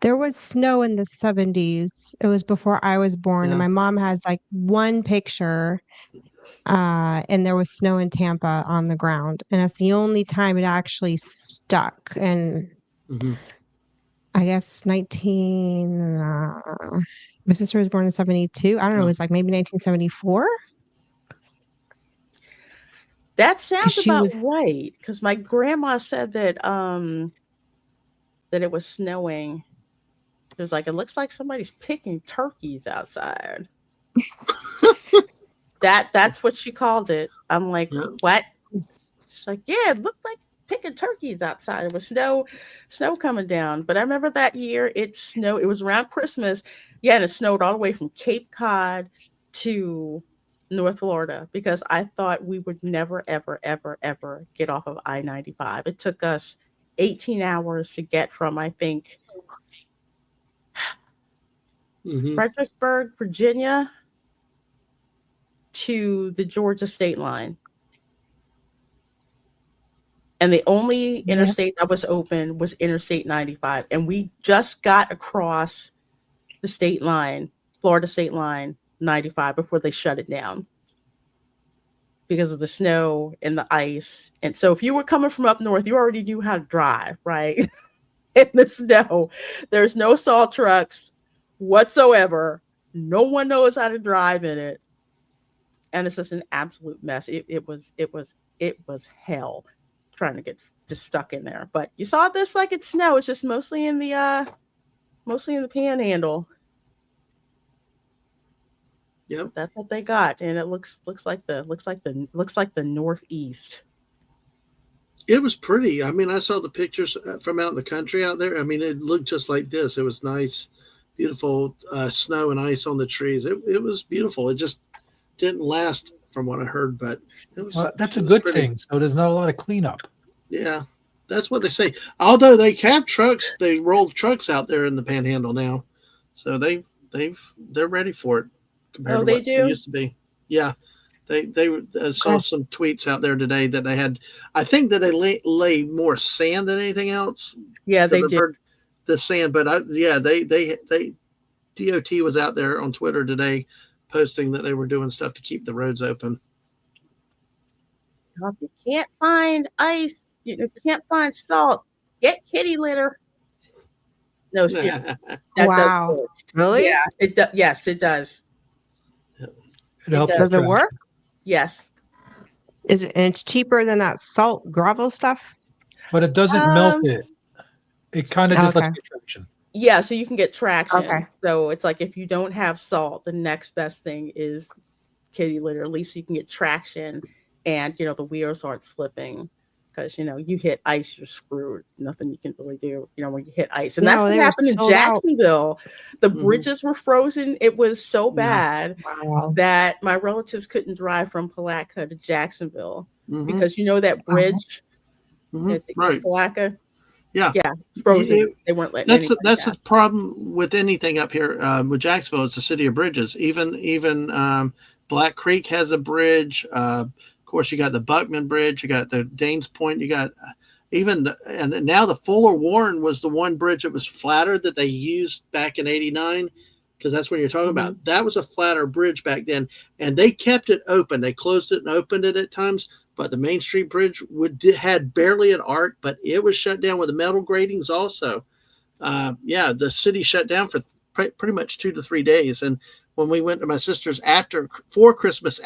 There was snow in the 70s. It was before I was born, and Yeah. my mom has like one picture, and there was snow in Tampa on the ground, and that's the only time it actually stuck. And Mhm. I guess my sister was born in 72. I don't know, it Yeah. was like maybe 1974. That 'Cause sounds she about was right because my grandma said that it was snowing. It was like it looks like somebody's picking turkeys outside. That's what she called it. I'm like, Yeah. what? She's like, yeah, it looked like picking turkeys outside. It was snow coming down. But I remember that year it snowed. It was around Christmas. Yeah, and it snowed all the way from Cape Cod to North Florida because I thought we would never, ever, ever, ever get off of I-95. It took us 18 hours to get from, I think, Mhm. Fredericksburg, Virginia to the Georgia state line. And the only Yeah. interstate that was open was Interstate 95. And we just got across the state line, Florida state line 95 before they shut it down because of the snow and the ice. And so if you were coming from up north, you already knew how to drive, right? In the snow. There's no salt trucks whatsoever. No one knows how to drive in it. And it's just an absolute mess. It was hell trying to get just stuck in there. But you saw this like it's snow. It's just mostly in the Panhandle. Yep. That's what they got, and it looks like the Northeast. It was pretty. I mean, I saw the pictures from out in the country out there. I mean, it looked just like this. It was nice, beautiful snow and ice on the trees. It was beautiful. It just didn't last from what I heard, but it was. Well, that's it a was good pretty. thing. So there's not a lot of cleanup. Yeah, that's what they say. Although they have trucks, they roll trucks out there in the Panhandle now, so they're ready for it compared Oh, to they what it do? used to be. Yeah, they saw some tweets out there today that they had. I think that they lay more sand than anything else. Yeah, they Because I've do. heard the sand, but they DOT was out there on Twitter today posting that they were doing stuff to keep the roads open. If you can't find ice, if you can't find salt, get kitty litter. No, seriously, that does Wow. work. Really? Yeah, it does. Yes, it does. It helps does. with Does it trash. work? Yes. Is it, and it's cheaper than that salt gravel stuff? But it doesn't melt Um, it. It kind of just lets Okay. you get traction. Yeah, so you can get traction. Okay. So it's like if you don't have salt, the next best thing is kitty litter. At least you can get traction, and the wheels aren't slipping because you hit ice, you're screwed. Nothing you can really do. When you hit ice, and that's No, what they were happened in sold out. Jacksonville. The Mhm. bridges were frozen. It was so Yeah. bad Wow. that my relatives couldn't drive from Palatka to Jacksonville Mhm. because that bridge Mhm. at the Right. East Palatka. Yeah. Yeah, frozen. It- They weren't letting that's anybody that's pass. the problem with anything up here with Jacksonville. It's a city of bridges. Even Black Creek has a bridge. Of course, you got the Buckman Bridge. You got the Danes Point. You got and now the Fuller Warren was the one bridge that was flatter that they used back in '89, because that's what you're talking about. That was a flatter bridge back then, and they kept it open. They closed it and opened it at times, but the Main Street Bridge had barely an arc, but it was shut down with the metal gratings also. The city shut down for pretty much 2 to 3 days, and when we went to my sister's after Christmas,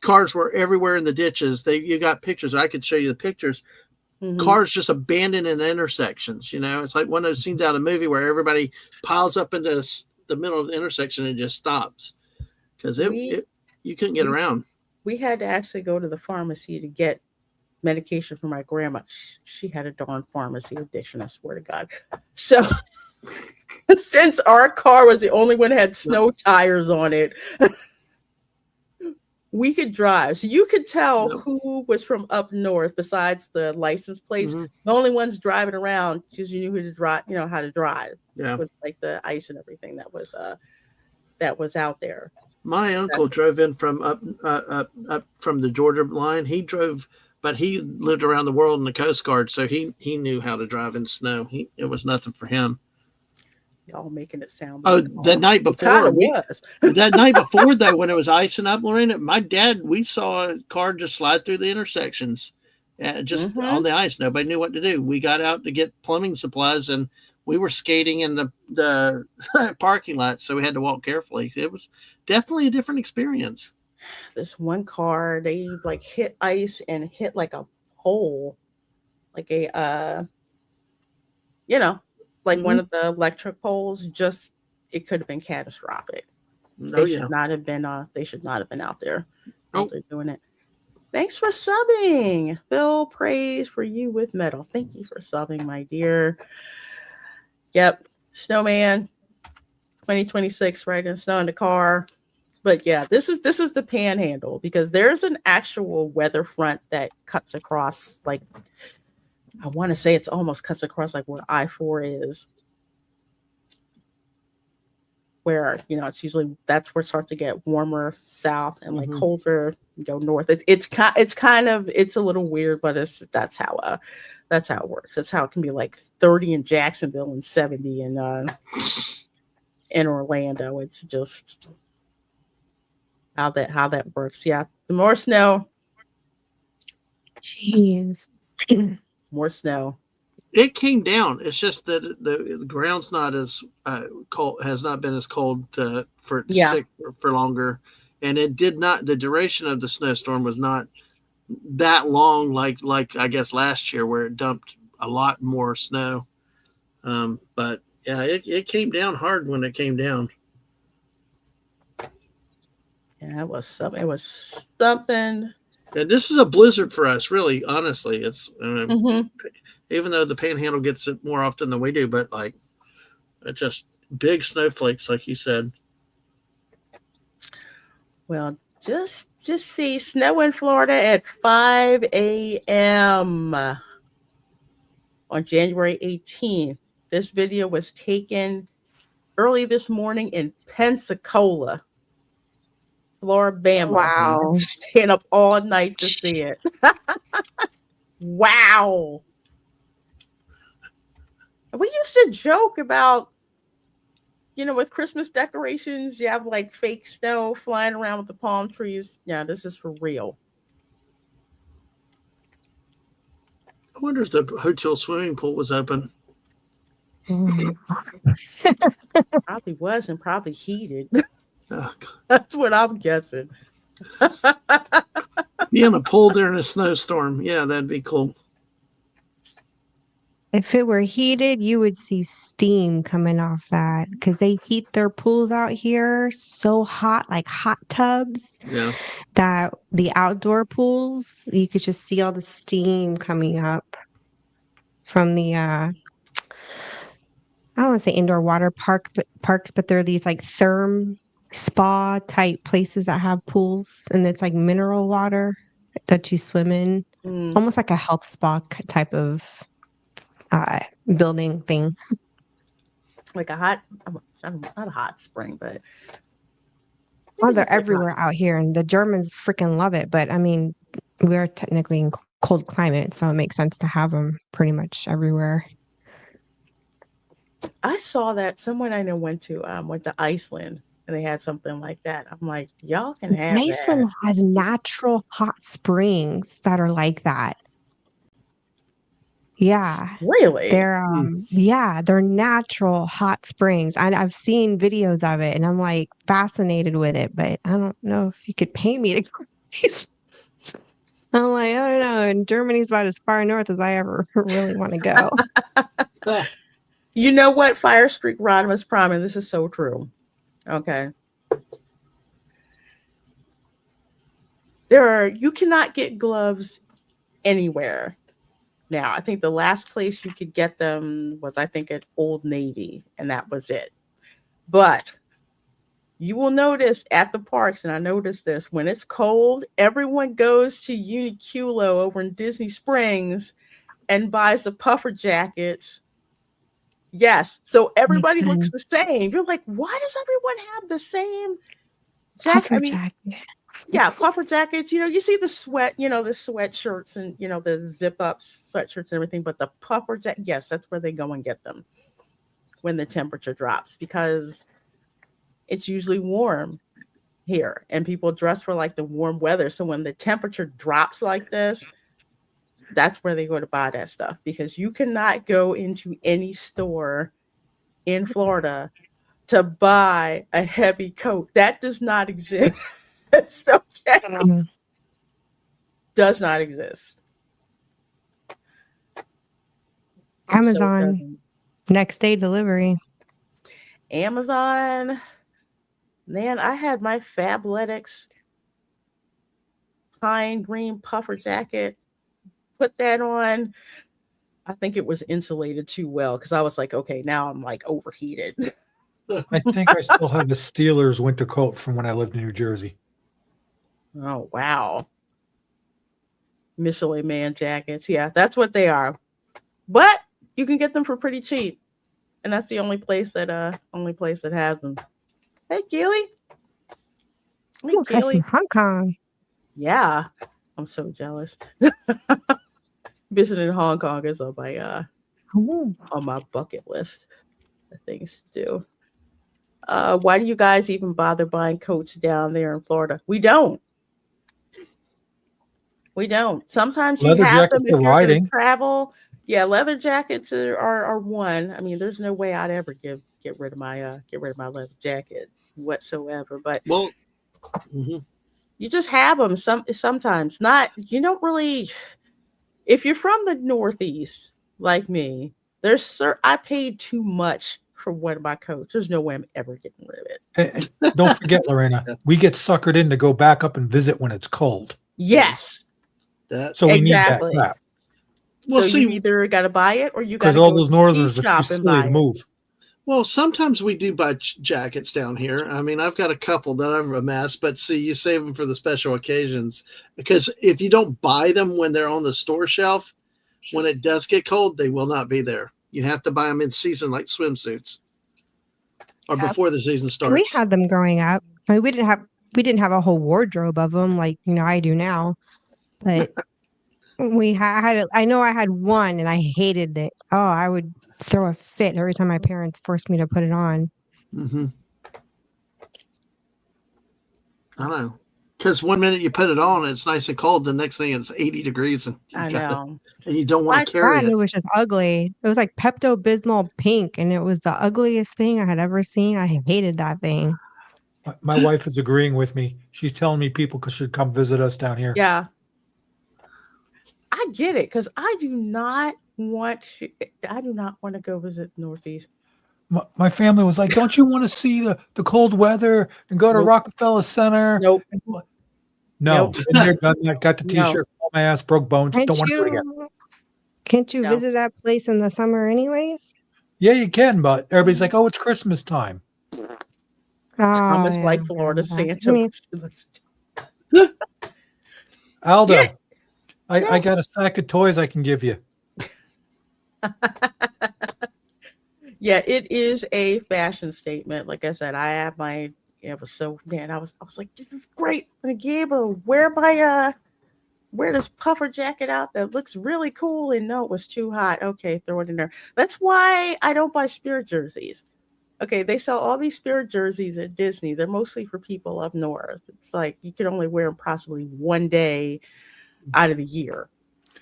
cars were everywhere in the ditches. You got pictures. I could show you the pictures. Cars just abandoned in intersections. It's like one of those scenes out of a movie where everybody piles up into the middle of the intersection and just stops because you couldn't get around. We had to actually go to the pharmacy to get medication for my grandma. She had a darn pharmacy addiction, I swear to God. So since our car was the only one that had snow tires on it, we could drive. So you could tell who was from up north besides the license plates. The only ones driving around because you knew who to drive, how to drive. Yeah. With like the ice and everything that was out there. My uncle drove in from up from the Georgia line. He drove, but he lived around the world in the Coast Guard, so he knew how to drive in snow. It was nothing for him. Y'all making it sound. The night before, that night before though, when it was icing up, Lorena, my dad, we saw a car just slide through the intersections, just on the ice. Nobody knew what to do. We got out to get plumbing supplies, and we were skating in the parking lot, so we had to walk carefully. It was definitely a different experience. This one car, they like hit ice and hit like a pole, like a one of the electric poles. Just it could have been catastrophic. They should not have been out there doing it. Thanks for subbing, Phil. Praise for you with metal. Thank you for subbing, my dear. Yep, snowman 2026, right? And snow in the car. But yeah, this is the panhandle, because there's an actual weather front that cuts across, like, I want to say it's almost cuts across like where I-4 is, where it's usually that's where it starts to get warmer south and like colder, you go north. It's a little weird, but that's how it works. That's how it can be like 30 in Jacksonville and 70 in Orlando. It's just how that works. Yeah, the more snow. Jeez. More snow. It came down. It's just that the ground's not as cold, has not been as cold for it to stick for longer, and it did not. The duration of the snowstorm was not that long, like I guess last year, where it dumped a lot more snow. But yeah, it came down hard when it came down. Yeah, it was something. And this is a blizzard for us, really. Honestly, it's even though the Panhandle gets it more often than we do, but like it's just big snowflakes, like you said. Well, just see snow in Florida at 5 a.m. on January 18th. This video was taken early this morning in Pensacola, Floribama. Wow. Staying up all night to see it. Wow. We used to joke about, with Christmas decorations, you have like fake snow flying around with the palm trees. Yeah, this is for real. I wonder if the hotel swimming pool was open. Probably was, and probably heated. Oh, that's what I'm guessing. Be in a pool during a snowstorm. Yeah, that'd be cool. If it were heated, you would see steam coming off that, because they heat their pools out here so hot, like hot tubs. Yeah. That the outdoor pools, you could just see all the steam coming up from the I don't want to say indoor water parks, but they're these like therm spa type places that have pools, and it's like mineral water that you swim in, almost like a health spa type of building thing. Like not a hot spring, but Oh, they're everywhere out here, and the Germans freaking love it. But I mean, we're technically in cold climate, so it makes sense to have them pretty much everywhere. I saw that someone I know went to Iceland and they had something like that. I'm like, y'all can have that. Iceland has natural hot springs that are like that. Yeah. Really? They're natural hot springs. I've seen videos of it and I'm like fascinated with it, but I don't know if you could pay me to go to these. I'm like, I don't know. And Germany's about as far north as I ever really want to go. You know what? Fire Streak Rodimus Prime, and this is so true. Okay. You cannot get gloves anywhere now. I think the last place you could get them was, I think, at Old Navy, and that was it. But you will notice at the parks, and I noticed this, when it's cold, everyone goes to Uniqlo over in Disney Springs and buys the puffer jackets. Yes. So everybody looks the same. You're like, why does everyone have the same jacket? Puffer jacket. Yeah, puffer jackets. You see the sweat, the sweatshirts and, the zip up sweatshirts and everything. But the puffer jacket, yes, that's where they go and get them when the temperature drops, because it's usually warm here and people dress for like the warm weather. So when the temperature drops like this, that's where they go to buy that stuff, because you cannot go into any store in Florida to buy a heavy coat. That does not exist. Okay. Does not exist. Amazon, next day delivery. Amazon, man, I had my Fabletics pine green puffer jacket. Put that on. I think it was insulated too well, because I was like, okay, now I'm like overheated. I think I still have the Steelers winter coat from when I lived in New Jersey. Oh, wow. Michelin Man jackets. Yeah, that's what they are. But you can get them for pretty cheap. And that's the only place that has them. Hey, Keely. Hey, Ooh, from Hong Kong. Yeah. I'm so jealous. Visiting Hong Kong is on my bucket list of things to do. Why do you guys even bother buying coats down there in Florida? We don't. Sometimes Leather you have them jackets if for you're going riding. to travel. Yeah, leather jackets are one. I mean, there's no way I'd ever get rid of my leather jacket whatsoever. But you just have them sometimes. Not, you don't really. If you're from the Northeast like me, I paid too much for one of my coats. There's no way I'm ever getting rid of it. And don't forget, Lorena, we get suckered in to go back up and visit when it's cold. Yes. So we need that Exactly. crap. Well, so you either got to buy it or you got to because go all those to northerners the are too shop and silly buy to it. move. Well, sometimes we do buy jackets down here. I mean, I've got a couple that I've amassed, but see, you save them for the special occasions, because if you don't buy them when they're on the store shelf, when it does get cold, they will not be there. You have to buy them in season, like swimsuits, or before the season starts. We had them growing up. I mean, we didn't have a whole wardrobe of them like I do now, but I know I had one and I hated it. Oh, I would throw a fit every time my parents forced me to put it on. Mm-hmm. I know. Because one minute you put it on and it's nice and cold, the next thing it's 80 degrees and you don't want to carry it. It was just ugly. It was like Pepto-Bismol pink, and it was the ugliest thing I had ever seen. I hated that thing. My wife is agreeing with me. She's telling me people should come visit us down here. Yeah. I get it, because I do not want to go visit Northeast. My family was like, don't you want to see the cold weather and go to Rockefeller Center? Nope. No. Been there, done that, got the t-shirt, my ass, broke bones. Don't want to do it again. Can't you visit that place in the summer anyways? Yeah, you can, but everybody's like, oh, it's Christmas time. Thomas like Florida Santa. Aldo, yeah. I got a sack of toys I can give you. Yeah, it is a fashion statement. Like I said, I have my Yeah, it was so man. I was like, this is great. I'm gonna be able to wear my wear this puffer jacket out that looks really cool. And no, it was too hot. Okay, throw it in there. That's why I don't buy Spirit jerseys. Okay, they sell all these Spirit jerseys at Disney. They're mostly for people up north. It's like you can only wear them possibly one day out of the year.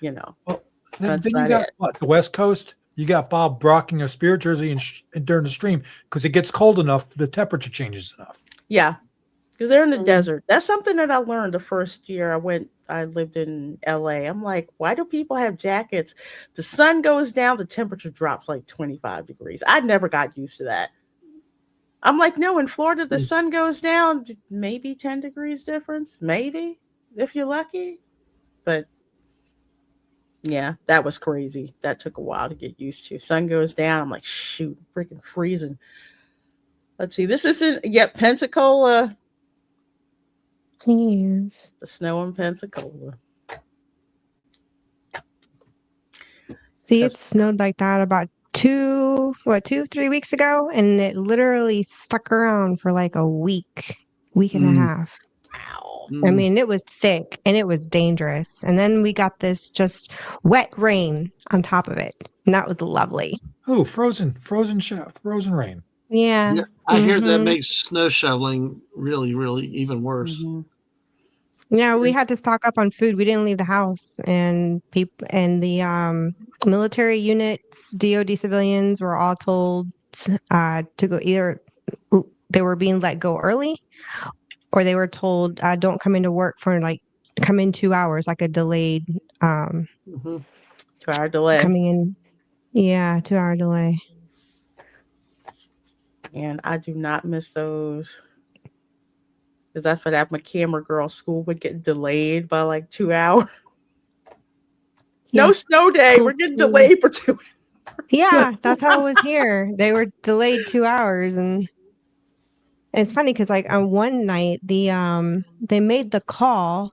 You know, Well, that's then you about got it. what, the West Coast. You got Bob rocking a Spirit jersey and during the stream because it gets cold enough, the temperature changes enough. Yeah, because they're in the Mm. desert. That's something that I learned the first year I lived in LA. I'm like, why do people have jackets? The sun goes down, the temperature drops like 25 degrees. I never got used to that. I'm like, no, in Florida, the sun goes down, maybe 10 degrees difference, maybe if you're lucky. But yeah, that was crazy. That took a while to get used to. Sun goes down. I'm like, shoot, freaking freezing. Let's see. This isn't yet Pensacola. Jeez. The snow in Pensacola. See, it Because snowed like that about 3 weeks ago, and it literally stuck around for like a week and a half. wow. I mean, it was thick and it was dangerous. And then we got this just wet rain on top of it. And that was lovely. Oh, frozen rain. Yeah. Yeah, I hear that Mhm. makes snow shoveling really, really even worse. Mhm. Yeah, we had to stock up on food. We didn't leave the house, and people and the military units, DoD civilians were all told to go either they were being let go early, or they were told don't come into work for like come in 2 hours, like a delayed Hmm. 2 hour delay. coming in. Yeah, 2 hour delay. And I do not miss those. Because that's what happened. My camera girl school would get delayed by like 2 hours. Yeah. No snow day. School We're getting too. delayed for 2 hours. Yeah, that's how it was here. They were delayed 2 hours, and it's funny because like on one night they made the call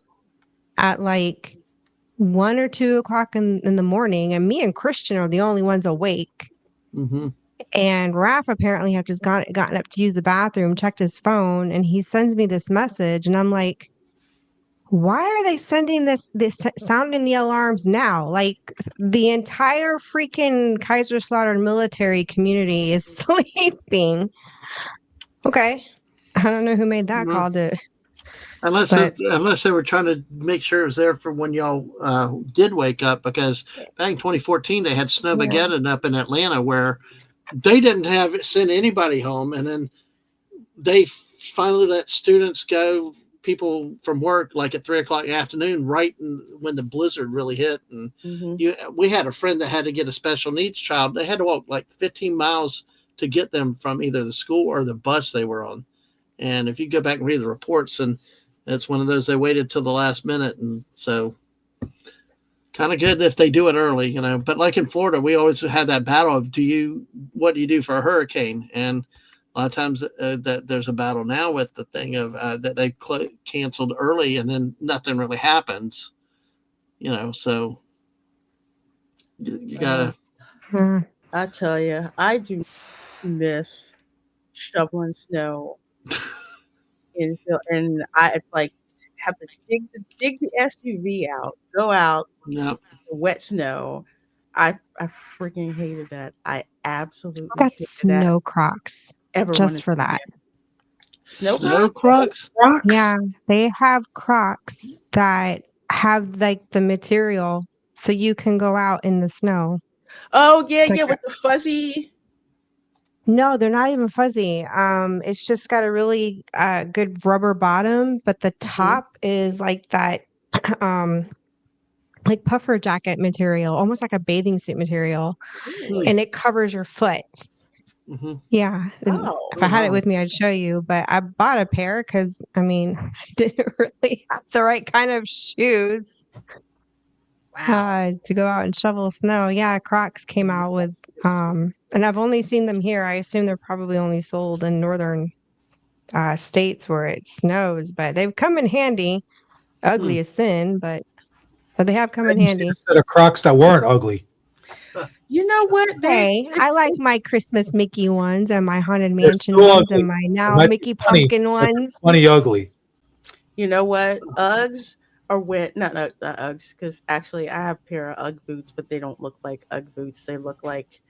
at like 1 or 2 o'clock in the morning, and me and Christian are the only ones awake. Hmm. And Raph apparently had just gotten up to use the bathroom, checked his phone, and he sends me this message, and I'm like, why are they sending this sounding the alarms now? Like the entire freaking Kaiserslautern military community is sleeping. Okay. I don't know who made that call to Unless but unless they were trying to make sure it was there for when y'all did wake up, because back in 2014 they had Snowmageddon up in Atlanta where they didn't have send anybody home, and then they finally let students go, people from work, like at 3 o'clock in the afternoon, when the blizzard really hit. And we had a friend that had to get a special needs child. They had to walk like 15 miles to get them from either the school or the bus they were on. And if you go back and read the reports, and it's one of those, they waited till the last minute. And so kind of good if they do it early, but like in Florida, we always had that battle of what do you do for a hurricane? And a lot of times that there's a battle now with the thing of that they canceled early and then nothing really happens, so you gotta. I tell you, I do miss shoveling snow and it's like have to dig the SUV out, go out, Yep. the wet snow. I freaking hated that. I absolutely got hated that. snow Crocs Ever just wanted for to that. get Snow Crocs? Crocs? Yeah, they have Crocs that have like the material so you can go out in the snow. Oh yeah, It's like yeah, with the fuzzy. No, they're not even fuzzy. It's just got a really good rubber bottom, but the top is like that like puffer jacket material, almost like a bathing suit material, Really? and it covers your foot. Mm-hmm. Yeah. And Oh, if I had it wow. with me, I'd show you, but I bought a pair because I mean, I didn't really have the right kind of shoes wow. to go out and shovel snow. Yeah, Crocs came out with, and I've only seen them here. I assume they're probably only sold in northern states where it snows, but they've come in handy. Ugly as sin, but they have come in You see handy. a set of Crocs that weren't ugly. You know what? Hey, I like my Christmas Mickey ones and my Haunted They're Mansion so ones ugly. and my It now might be Mickey funny, Pumpkin but they're ones. funny ugly. You know what? Uggs are when not Uggs, because actually I have a pair of Ugg boots, but they don't look like Ugg boots. They look like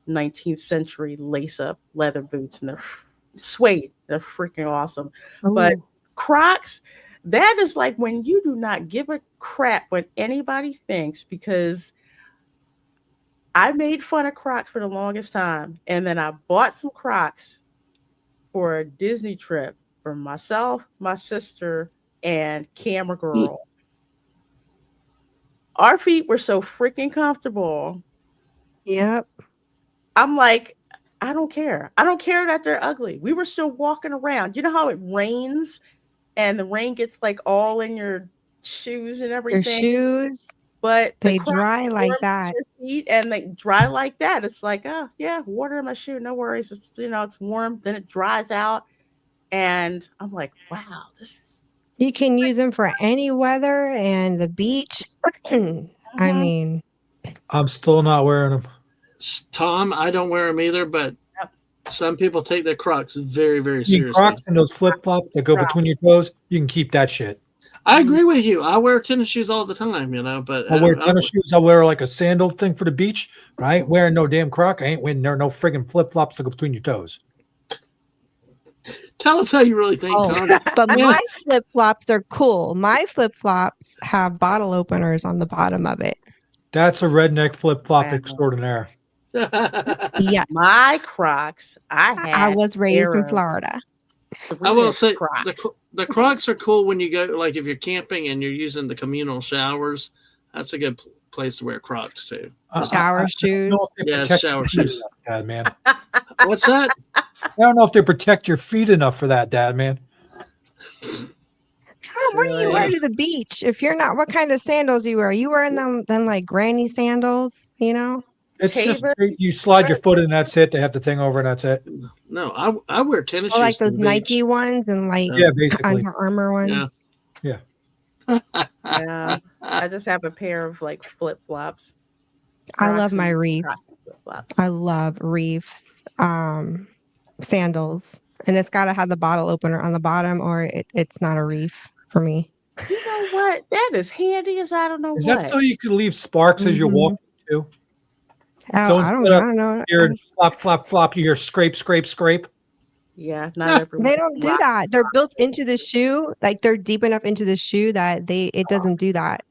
19th century lace up leather boots, and they're suede. They're freaking awesome. But Oh, Crocs, that is like when you do not give a crap what anybody thinks, because I made fun of Crocs for the longest time, and then I bought some Crocs for a Disney trip for myself, my sister, and camera girl. Our feet were so freaking comfortable. yep. I'm like, I don't care. I don't care that they're ugly. We were still walking around. You know how it rains and the rain gets like all in your shoes and Your everything? shoes, But the they Crocs dry like warm that. your feet and they dry like that. It's like, oh yeah, water in my shoe, no worries. It's it's warm, then it dries out. And I'm like, wow, this is You can use them for any weather and the beach. I mhm, mean, I'm still not wearing them. Tom, I don't wear them either, but yep, some people take their Crocs very, very You need seriously. Crocs and those flip flops that go Crocs. between your toes. You can keep that shit. I Mhm. agree with you. I wear tennis shoes all the time, but I wear tennis shoes. I wear like a sandal thing for the beach. But I ain't wearing no damn Croc. I ain't wearing no friggin' flip flops that go between your toes. tell us how you really think, oh, Tom. but Yeah. my flip flops are cool. My flip flops have bottle openers on the bottom of it. That's a redneck flip flop Wow. extraordinaire. Yeah, My Crocs, I I had was a raised pair in of Florida. I 3 will inch say Crocs. the Crocs are cool when you go, like if you're camping and you're using the communal showers. That's a good place to wear Crocs too. Shower I don't know shoes. if they Yeah, protect shower your feet shoes. enough, Dad, man. What's that? I don't know if they protect your feet enough for that, Dad, man. Tom, what do you wear Uh, Really? to the beach? If you're not, what kind of sandals do you wear? You wearing them like granny sandals, you know? It's just Tabor? you slide your foot in, that's it. They have the thing over, and that's it. no, I wear tennis Or like shoes to those the beach. Nike ones and like Yeah, basically. Under Armour Yeah. ones. Yeah. Yeah. I just have a pair of like flip flops, I love Crocs my and Crocs reefs. flip flops. I love reefs, sandals. And it's gotta have the bottle opener on the bottom or it's not a reef for me. You know what? That is handy as I don't know Is that what. so you can leave sparks as you're Mhm. walking too? Oh, So I instead don't of know. hearing flop, flop, flop, you hear scrape, scrape, scrape. Yeah, not everyone They can don't do rock. that. They're built into the shoe, like they're deep enough into the shoe that it doesn't do that.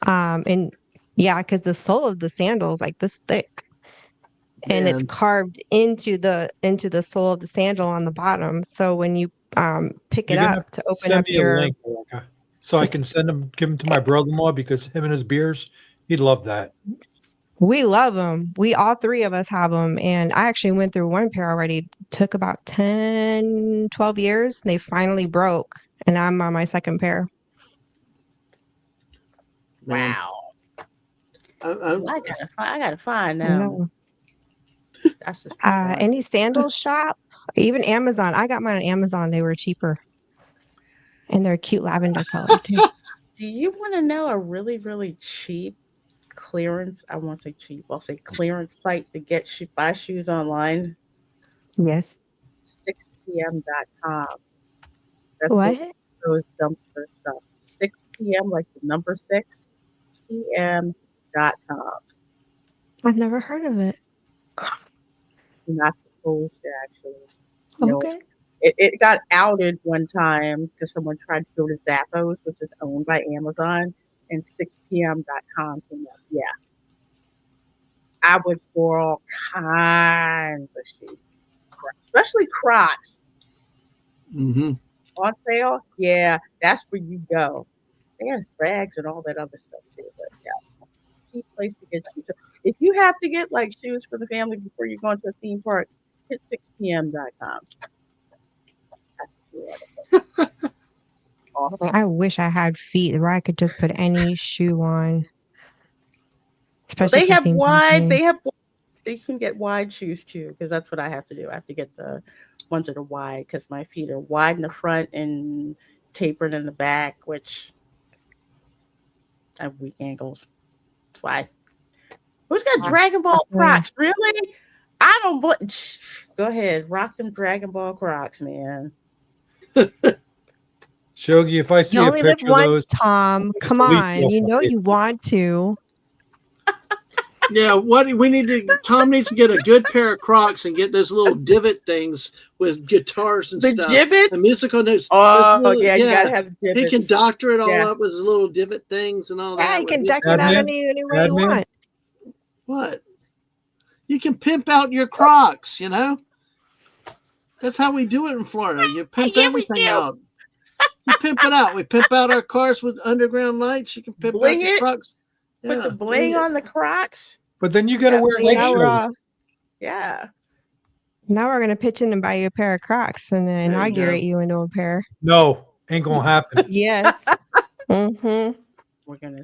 And yeah, because the sole of the sandal is like this thick. And it's Man, carved into the sole of the sandal on the bottom. So when you pick it You're gonna up have to to open send up me a your link, Erica, so I can give them to my brother-in-law because him and his beers, he'd love that. we love them. We all three of us have them. And I actually went through one pair already. Took about 10, 12 years. They finally broke. And I'm on my second pair. man. Wow. I, Well, I gotta find I them. know. That's just the one. Any sandal shop, even Amazon. I got mine on Amazon. They were cheaper. And they're a cute lavender color too. Do you want to know a really, really cheap clearance? I won't say cheap. I'll say clearance site to get buy shoes online. Yes. 6pm.com. That's what What? those dumpster stuff. 6pm, like the number 6pm.com. I've never heard of it. You're not supposed to actually. No, Okay. it got outed one time because someone tried to go to Zappos, which is owned by Amazon, and 6pm.com came up. Yeah, I would for all kinds of shoes, especially Crocs hmm on sale. Yeah, that's where you go. They have bags and all that other stuff too, but yeah, cheap place to get shoes. So if you have to get like shoes for the family before you go into a theme park, hit 6pm.com. That's awesome. I wish I had feet where I could just put any shoe on, Well, especially for theme parking. they can get wide shoes too, because that's what I have to do. I have to get the ones that are wide because my feet are wide in the front and tapered in the back, which I have weak ankles. That's why Who's got Dragon Ball Crocs? Really? I don't. Go ahead, rock them Dragon Ball Crocs, man. Shogi, if I see You a only live picture of once, those, Tom. Come delete on. both You of know it. you want to. Yeah, what we need to Tom needs to get a good pair of Crocs and get those little divot things with guitars and The stuff. gibbets? The musical notes. Oh, yeah, you gotta have He gibbets. can doctor it all Yeah. up with his little divot things and all Yeah, that. you with can musical deck it out Admin? any way you Admin? want. What? You can pimp out your Crocs, you know? That's how we do it in Florida. You pimp Yeah, we everything do. out. You pimp it out. We pimp out our cars with underground lights. You can pimp Bling out your it. Crocs. Put the Yeah, bling it. on the Crocs. But then you got to Yeah, wear bling light Now it. we're, shoes. Yeah. now we're gonna pitch in and buy you a pair of Crocs and then There you go. inaugurate you into a pair. No, ain't gonna happen. Yes. Mm-hmm. We're gonna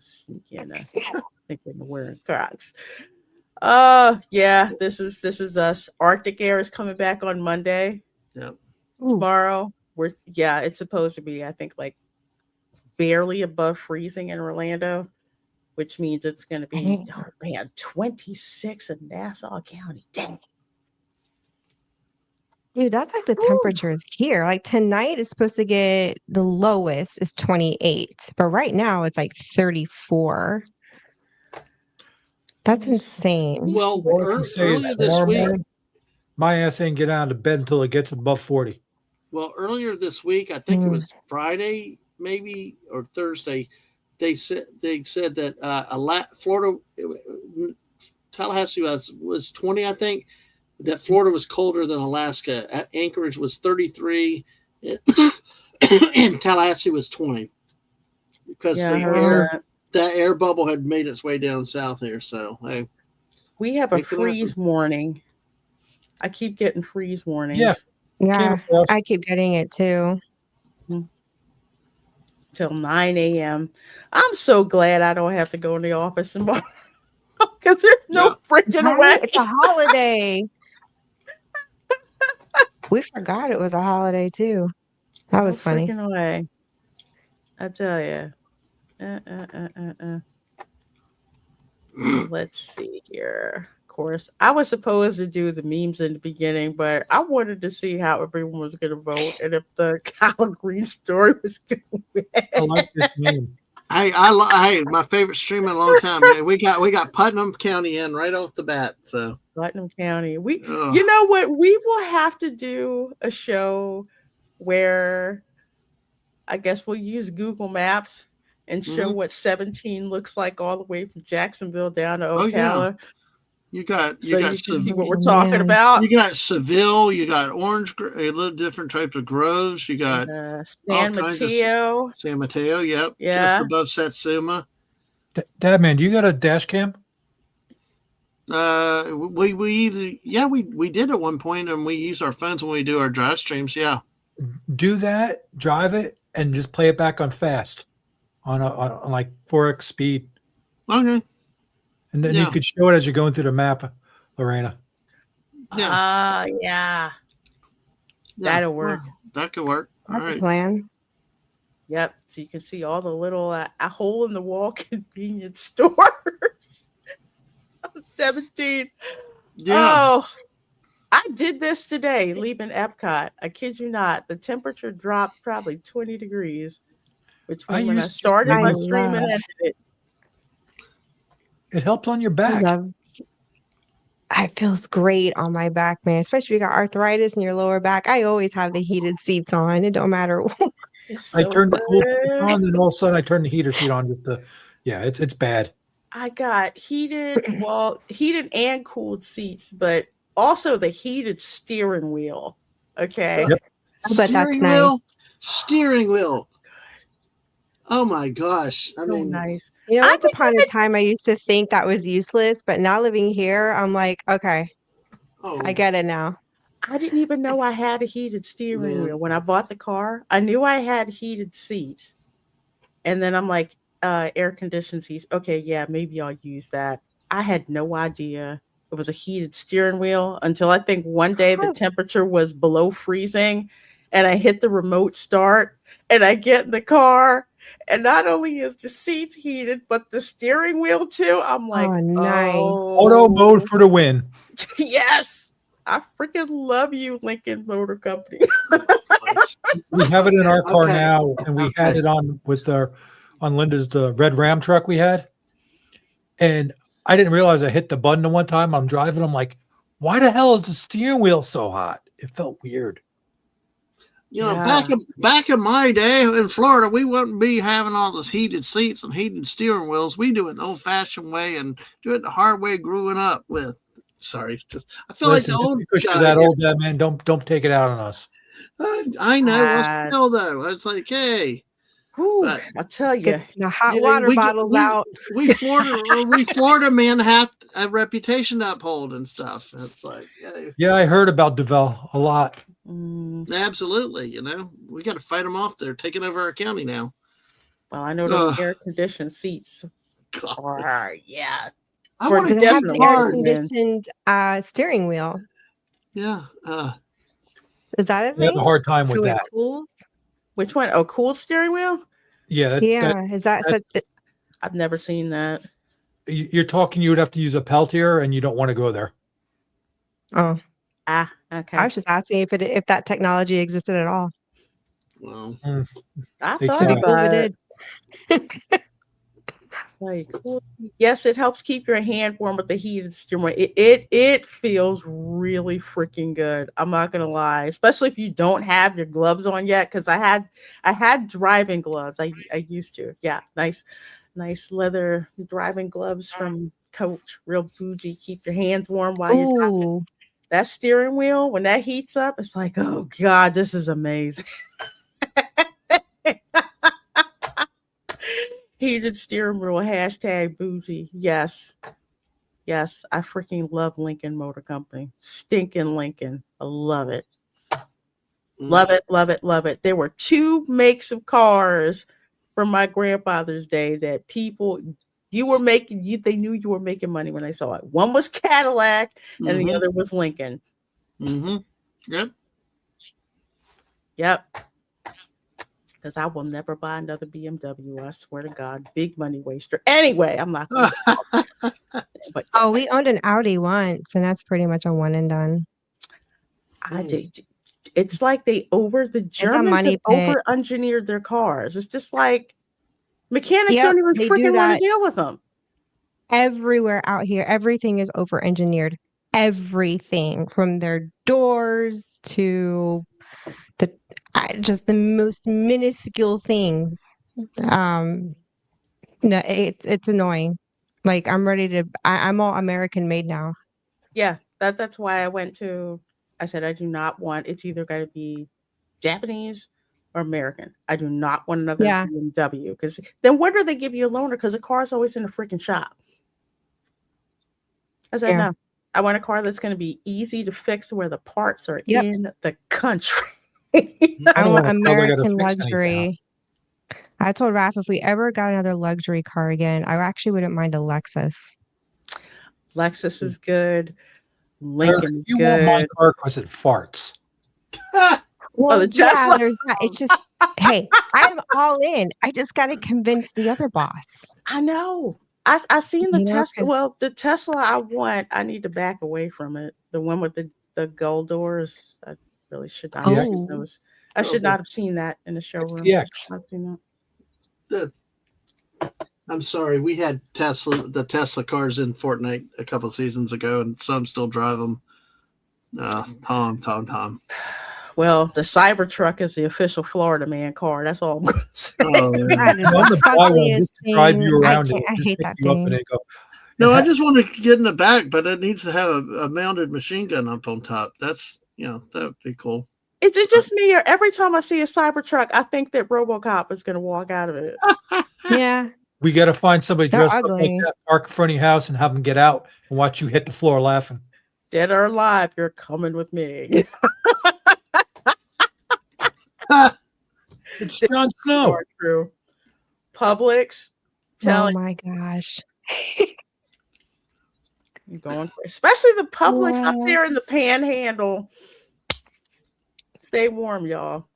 sneak in thinking wearing Crocs. Yeah, this is us. Arctic Air is coming back on Monday. Yep. Tomorrow. It's supposed to be, I think, like barely above freezing in Orlando, which means it's gonna be 26 in Nassau County. Dang. Dude, that's like the temperatures here. Like tonight is supposed to get the lowest is 28, but right now it's like 34. That's insane. Well, All I can say is earlier this tomorrow week, morning, my ass ain't get out of bed until it gets above 40. earlier this week, I think it was Friday, maybe, or Thursday. They said that Florida, Tallahassee was 20, I think. That Florida was colder than Alaska. Anchorage was 33, and Tallahassee was 20 because Yeah, I heard that air bubble had made its way down south here. So hey, we have a it can freeze warning. I keep getting freeze warnings. Yeah. Yeah, across. I keep getting it too. Till 9 a.m. I'm so glad I don't have to go in the office tomorrow because there's no freaking Right? way. It's a holiday. We forgot it was a holiday too. That was funny. Freaking way. I tell you. Let's see here. Of course, I was supposed to do the memes in the beginning, but I wanted to see how everyone was going to vote and if the collard green story was going to win. I like this meme. Hey, my favorite stream in a long time. Man. We got Putnam County in right off the bat. So Putnam County. You know what? We will have to do a show where I guess we'll use Google Maps and show what 17 looks like all the way from Jacksonville down to Ocala. You got So you can Seville. see what we're talking about. You got Seville. You got orange, a little different types of groves. You got San Mateo. San Mateo. Yep. Yeah. Just above Satsuma. Dad, man, do you got a dash cam? We did at one point, and we use our phones when we do our drive streams. Yeah. Do that, drive it, and just play it back on fast, on like 4x speed, Okay. and then you could show it as you're going through the map, Lorena. Yeah. That'll work. Well, that could work. That's All the right. plan. Yep. So you can see all the little a hole in the wall convenience store. 17. Yeah. Oh, I did this today, leaving Epcot. I kid you not. The temperature dropped probably 20 degrees between when I started my stream and ended it. It helps on your back. It feels great on my back, man. Especially if you got arthritis in your lower back. I always have the heated seats on. It don't matter. It's I so turned the cool good. on, and all of a sudden I turned the heater seat on just to. Yeah, it's bad. I got heated and cooled seats, but also the heated steering wheel. Okay. Yep. But that's nice. Steering wheel. Oh my gosh. I So mean, nice. You know, once upon a time I used to think that was useless, but now living here, I'm like, okay, I get it now. I didn't even know I had a heated steering wheel. When I bought the car, I knew I had heated seats. And then I'm like, air conditioned seats. Okay, yeah, maybe I'll use that. I had no idea it was a heated steering wheel until I think one day the temperature was below freezing and I hit the remote start and I get in the car And not only is the seats heated, but the steering wheel too. I'm like, Oh, nice. Auto mode for the win. yes. I freaking love you, Lincoln Motor Company. We have it in our car Okay. now, and we had Okay. it on Linda's the red Ram truck we had. And I didn't realize I hit the button the one time. I'm driving. I'm like, why the hell is the steering wheel so hot? It felt weird. You know, Yeah. back in my day in Florida, we wouldn't be having all this heated seats and heated steering wheels. We do it the old-fashioned way and do it the hard way growing up with. Sorry, I feel Listen, like the just old because you're guy that here. old, that man, don't take it out on us. I know. Well, God. still though, it's like, hey, Whew, but I tell you. Get the hot yeah, water we- bottles we- out. we Florida men have a reputation to uphold and stuff. It's like, yeah, Yeah, I heard about Devel a lot. absolutely. You know, we got to fight them off. They're taking over our county now. Well, I know those Ugh. air-conditioned seats God. are, yeah. I We're want to They have definitely an air hard, man. conditioned steering wheel. Yeah. Is that a We have thing? a hard time with So it that. cools? Which one? Oh, cool steering wheel? Yeah, Yeah. Is that such? I've never seen that. you're talking. You would have to use a Peltier, and you don't want to go there. Oh, Ah, okay. I was just asking if that technology existed at all. Well, I They thought try. It'd be cool if about it it. did. Like, cool. Yes, it helps keep your hand warm with the heated steering wheel. It feels really freaking good. I'm not gonna lie, especially if you don't have your gloves on yet. Because I had driving gloves. I used to. Yeah, nice leather driving gloves from Coach. Real bougie. Keep your hands warm while you're driving. Ooh, That steering wheel, when that heats up, it's like, oh God, this is amazing. Heated steering wheel, hashtag bougie. Yes. Yes. I freaking love Lincoln Motor Company. Stinking Lincoln. I love it. Love it, love it, love it. There were two makes of cars from my grandfather's day that people they knew you were making money when they saw it. One was Cadillac and the other was Lincoln. Yep. Yep. Because I will never buy another BMW. I swear to God, big money waster. Anyway, I'm not going to. But oh, we owned an Audi once, and that's pretty much a one and done. I did. It's like the Germans money have pit. over-engineered their cars. It's just like mechanics Yep, don't even they do freaking want that. to deal with them. Everywhere out here, everything is over engineered. Everything from their doors to just the most minuscule things. No, it's annoying. Like I'm ready to. I'm all American made now. Yeah, that's why I said I do not want. It's either got to be Japanese or American. I do not want another Yeah. BMW because then when do they give you a loaner? Because the car's always in the freaking shop. I said Yeah. no. I want a car that's going to be easy to fix where the parts are Yep. in the country. I want want a car they gotta American fix anything now. luxury. I told Raph if we ever got another luxury car again, I actually wouldn't mind a Lexus. Lexus is good. Eric, Lincoln is you want my good. car because it farts. Well, the Tesla? there's that. It's just, hey, I'm all in. I just got to convince the other boss. I know. I've seen the You know, Tesla. 'cause- Well, the Tesla I want, I need to back away from it. The one with the gold doors. I really should not have seen Oh. those. I should not have seen that in the showroom. the I X. should not have seen that. I'm sorry. We had the Tesla cars in Fortnite a couple seasons ago, and some still drive them. Tom. Well, the Cybertruck is the official Florida man car. That's all I'm going to say. Oh, yeah. That is I'm the gonna buy one fuggliest just to drive you thing. around. I Just hate pick that you up and thing. they go. No, I just want to get in the back, but it needs to have a mounted machine gun up on top. That's that would be cool. Is it just me, or every time I see a Cybertruck, I think that RoboCop is going to walk out of it? Yeah. We got to find somebody They're dressed up like ugly. that, park in front of your house, and have them get out and watch you hit the floor laughing. Dead or alive, you're coming with me. It's Jon Snow. Are true. Publix, Oh telling my gosh. you going, especially the Publix up Wow. there in the Panhandle. Stay warm, y'all.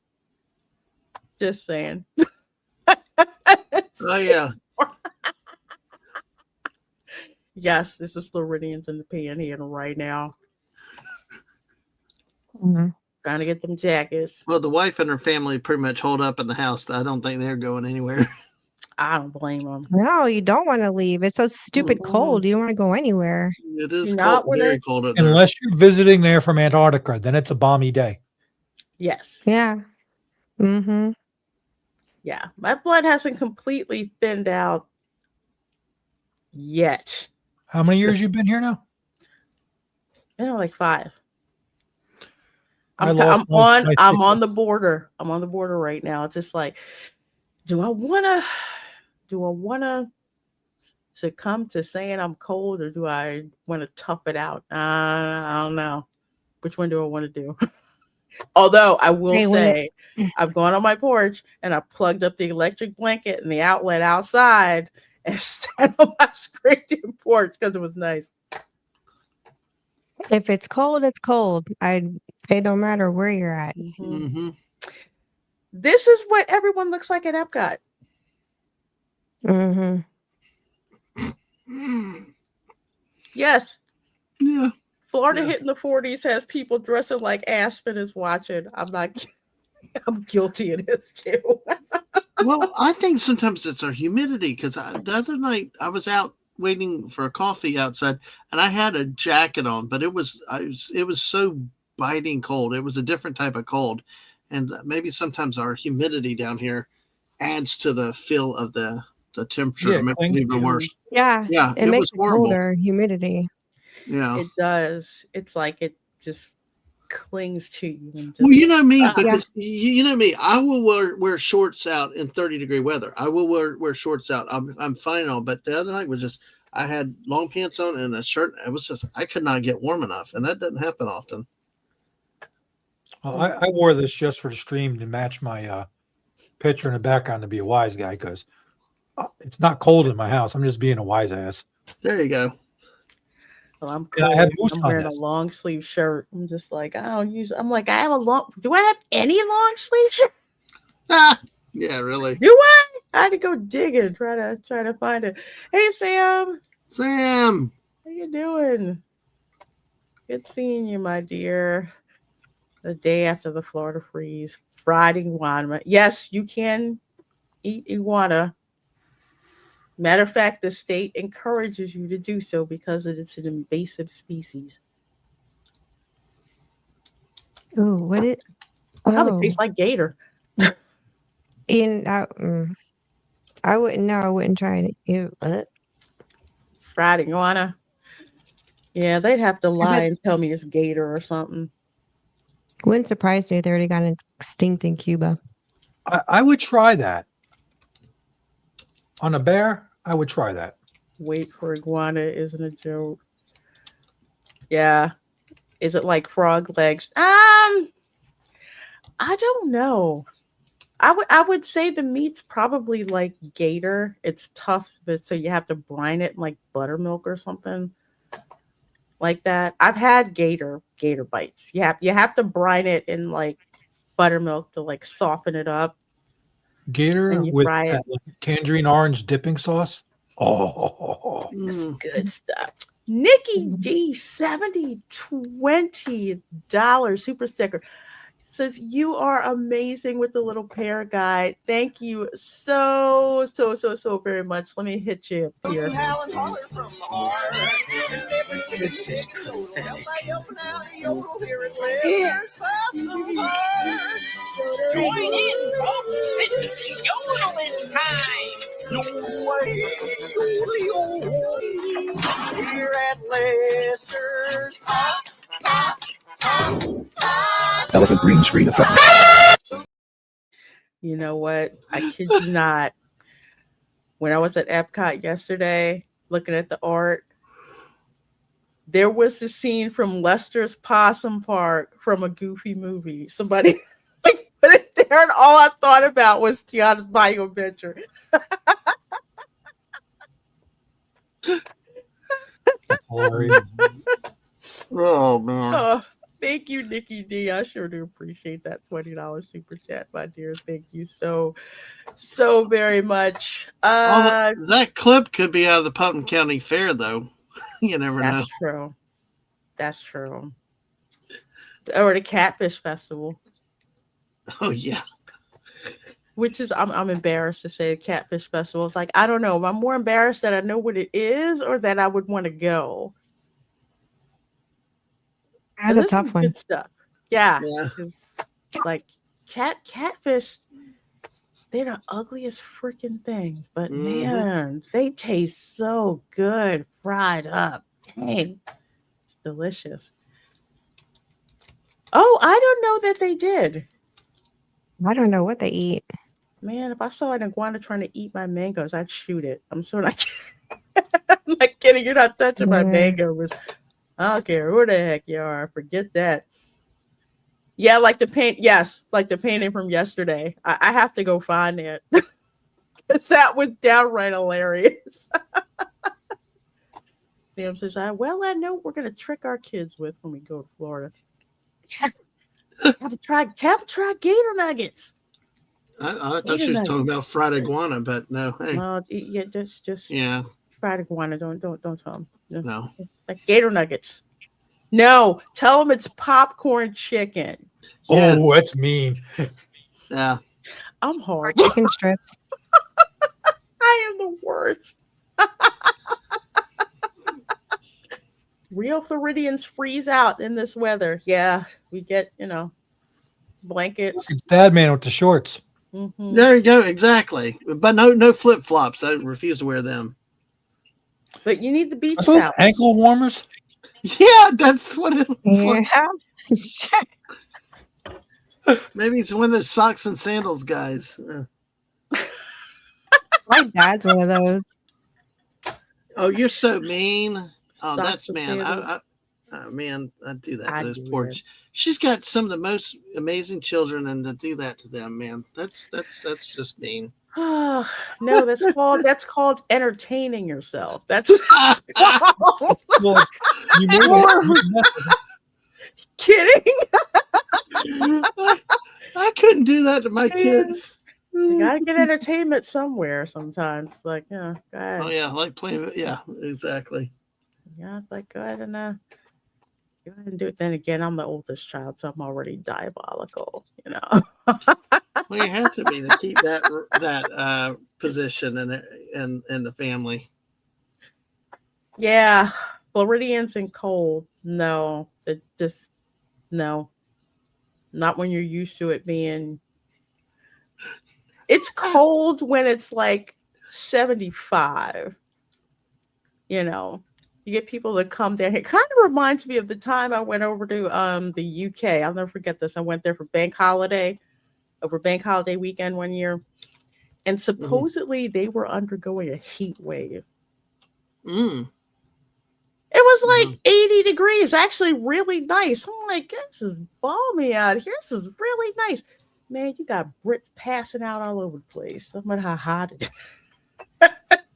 Just saying. Oh yeah. Yes, this is Floridians in the panhandle right now. Mhm. Trying to get them jackets. Well, the wife and her family pretty much hold up in the house. I don't think they're going anywhere. I don't blame them. No, you don't want to leave. It's so stupid cold. You don't want to go anywhere. It is Not cold, when very it- cold up there. Unless you're visiting there from Antarctica, then it's a balmy day. Yes. Yeah. Mm-hmm. Yeah. My blood hasn't completely thinned out yet. How many years you been here now? Like 5. I I'm lost on my I'm sickle. on the border. I'm on the border right now. It's just like, do I wanna succumb to saying I'm cold, or do I want to tough it out? I don't know. Which one do I want to do? Although I will Hey, say, I've gone on my porch and I plugged up the electric blanket and the outlet outside and sat on my screened-in porch because it was nice. If it's cold, it's cold. It don't matter where you're at. Mm-hmm. This is what everyone looks like at Epcot. Mm-hmm. Yes, Yeah. Florida Yeah. hitting the 40s has people dressing like Aspen is watching. I'm guilty of this too. Well, I think sometimes it's our humidity because the other night I was out waiting for a coffee outside and I had a jacket on, but it was so biting cold. It was a different type of cold, and maybe sometimes our humidity down here adds to the feel of the temperature. Yeah, It makes it clings to even you. worse. Yeah. Yeah, It it makes was it horrible. colder, humidity. Yeah. It does. It's like it just clings to you and just Well, you know me, ah. because you know me. I will wear shorts out in 30-degree weather. I will wear shorts out. I'm fine on. But the other night was just I had long pants on and a shirt. It was just I could not get warm enough, and that doesn't happen often. Well, I wore this just for the stream to match my picture in the background to be a wise guy because it's not cold in my house. I'm just being a wise ass. There you go. Well, I'm Yeah, cold. I had moose I'm on wearing a this. long sleeve shirt. I'm just like, I don't use. I'm like, I have a long. Do I have any long sleeve shirt? Ah, yeah, really. Do I? I had to go digging, try to find it. Hey, Sam. Sam. How you doing? Good seeing you, my dear. The day after the Florida freeze, fried iguana. Yes, you can eat iguana. Matter of fact, the state encourages you to do so because it's an invasive species. Ooh, what it? Probably Oh, tastes like gator. I wouldn't know. I wouldn't try it. Ew, Fried iguana. Yeah, they'd have to lie bet- and tell me it's gator or something. Wouldn't surprise me if they already got extinct in Cuba. I would try that. On a bear, I would try that. Wait for iguana isn't a joke. Yeah. Is it like frog legs? I don't know. I would say the meat's probably like gator. It's tough, but so you have to brine it in like buttermilk or something like that. I've had gator bites. You have to brine it in like buttermilk to like soften it up. Gator And you with fry it. that like, tangerine orange dipping sauce. Oh, It's Mm. good stuff. Nikki D, $20 super sticker. Says you are amazing with the little pear guide. Thank you so very much. Let me hit you up here. This is pathetic. Join in, folks. It's yodeling time. Here at Lester's. Elephant green screen effect. You know what? I kid you not. When I was at Epcot yesterday looking at the art, there was the scene from Lester's Possum Park from a Goofy movie. Somebody like put it there, and all I thought about was Tiana's Bio Adventure. that's hilarious. Oh man. Oh, Thank you, Nikki D. I sure do appreciate that $20 super chat, my dear. Thank you so very much. That clip could be out of the Putnam County Fair, though. You never know. That's true. That's true. Or the Catfish Festival, Oh yeah. which is I'm embarrassed to say the Catfish Festival. It's like I don't know. I'm more embarrassed that I know what it is or that I would want to go. That's a There's some tough one. good stuff. Yeah, Yeah. it's like catfish. They're the ugliest freaking things, but Mhm. man, they taste so good fried up. Dang, it's delicious. Oh, I don't know that they did. I don't know what they eat. Man, if I saw an iguana trying to eat my mangoes, I'd shoot it. I'm so not I'm not kidding. You're not touching my Yeah. mangoes. I don't care who the heck you are. Forget that. Yeah, like the paint. Yes, like the painting from yesterday. I have to go find it. 'Cause that was downright hilarious. Sam says, well, I know what we're going to trick our kids with when we go to Florida. Have to try gator nuggets. I thought Gator she was talking nuggets. about fried iguana, but no. Hey. Well, yeah, just Yeah. fried iguana. Don't tell them. No. It's like gator nuggets. No, tell them it's popcorn chicken. Yes. Oh, that's mean. Yeah. I'm Or horrible. chicken strips. I am the worst. Real Floridians freeze out in this weather. Yeah, we get, blankets. It's Dad Man with the shorts. Mhm. There you go. Exactly. But no flip flops. I refuse to wear them. But you need the beach Are those towels. ankle warmers? Yeah, that's what it looks like. Yeah. Maybe it's one of those socks and sandals guys. My dad's one of those. Oh, you're so mean. Oh, Socks that's and man. sandals. Man, I'd do that I'd to those do poor. that. She's got some of the most amazing children, and to do that to them, man, that's just mean. No, that's called entertaining yourself. That's what it's called. Well, you made it. Kidding. I couldn't do that to my kids. You gotta get entertainment somewhere sometimes. Like, go ahead. Oh yeah, like playing. Yeah, exactly. Yeah, like go ahead and do it. Then again, I'm the oldest child, so I'm already diabolical, Well, you have to be to keep that position in the family. Yeah, Floridians and cold. No, no, not when you're used to it being. It's cold when it's like 75. You get people that come down here. Kind of reminds me of the time I went over to the UK. I'll never forget this. I went there for bank holiday weekend one year, and supposedly they were undergoing a heat wave. Mm. It was like 80 degrees, actually really nice. I'm like, this is balmy out here. This is really nice. Man, you got Brits passing out all over the place. Talking about how hot it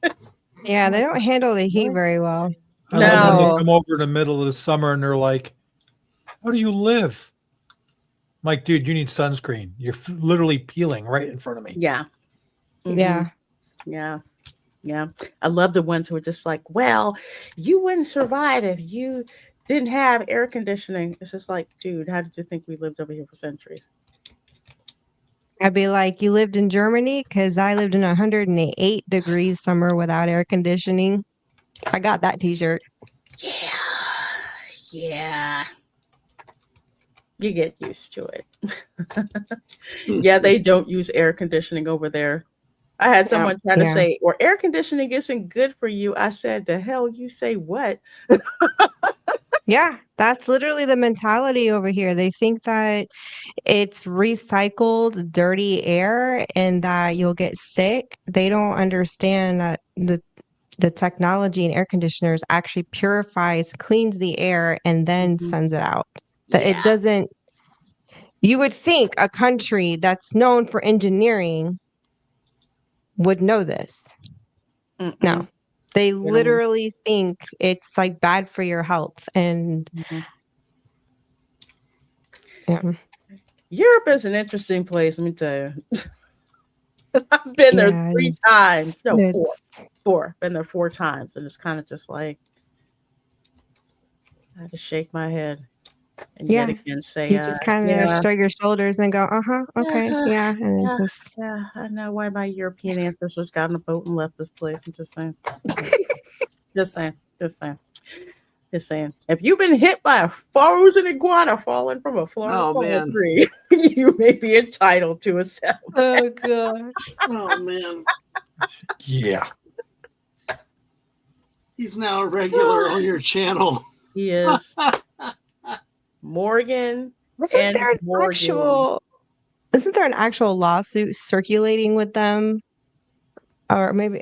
is. Yeah, they don't handle the heat very well. I love when No. they come over in the middle of the summer and they're like, how do you live? I'm like, dude, you need sunscreen. You're literally peeling right in front of me. Yeah. Mhm. Yeah. Yeah. I love the ones who are just like, well, you wouldn't survive if you didn't have air conditioning. It's just like, dude, how did you think we lived over here for centuries? I'd be like, you lived in Germany? Because I lived in 108 degrees summer without air conditioning. I got that t-shirt. Yeah. You get used to it. Yeah, they don't use air conditioning over there. I had someone try to say, well, air conditioning isn't good for you. I said, the hell you say what? Yeah, that's literally the mentality over here. They think that it's recycled dirty air and that you'll get sick. They don't understand that the technology in air conditioners actually purifies, cleans the air, and then sends it out. That it doesn't. You would think a country that's known for engineering would know this. No, they literally think it's like bad for your health. And Yeah. Europe is an interesting place, let me tell you. I've been there Yeah, 3 times. No, 4. it's 4. Been there 4 times, and it's kind of just like I had to shake my head and yet yeah. again say, You just kind of yeah, shrug your shoulders and go, uh-huh, okay, yeah, yeah, and yeah, just yeah. I know why my European ancestors got on a boat and left this place. I'm just saying. Just saying. Just saying. Just saying. If you've been hit by a frozen iguana falling from a Florida Oh palm man. tree, you may be entitled to a settlement. oh gosh. Oh man. Yeah. He's now a regular on your channel. He is Morgan Wasn't and there an Morgan. actual isn't there an actual lawsuit circulating with them? Or maybe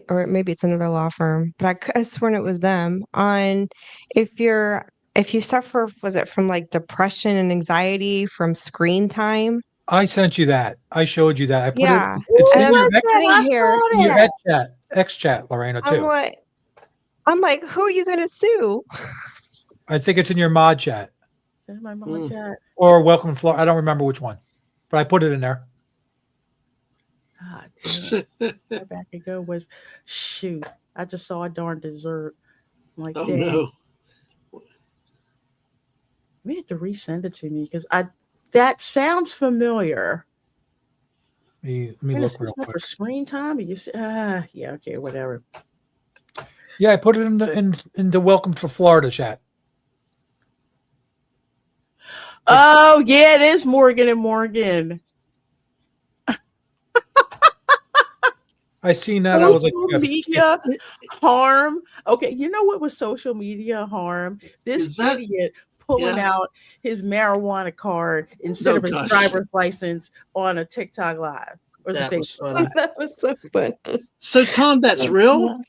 it's another law firm, but I could have sworn it was them on if you suffer, was it from like depression and anxiety from screen time? I sent you that. I showed you that. I put it. Yeah. It's Who And in I'm your was X, that? sitting I here, in your saw that. X chat, Lorena, I'm too. like, who are you gonna sue? I think it's in your mod chat There's my mom Mm. chat. or Welcome Florida. I don't remember which one, but I put it in there. God damn it. Where back it go was shoot. I just saw a darn dessert. I'm like, Oh dang, no. you have to resend it to me because I that sounds familiar. Let me You're gonna look see real stuff quick. for screen time? And you say, yeah, okay, whatever. Yeah, I put it in the Welcome for Florida chat. Oh, yeah, it is Morgan and Morgan. I seen that. I was like, Social yeah, media harm. Okay, you know what was social media harm? This Is that idiot pulling yeah? out his marijuana card instead Oh of his gosh. driver's license on a TikTok live or a That was Facebook funny. live. That was so funny. So Tom, that's real?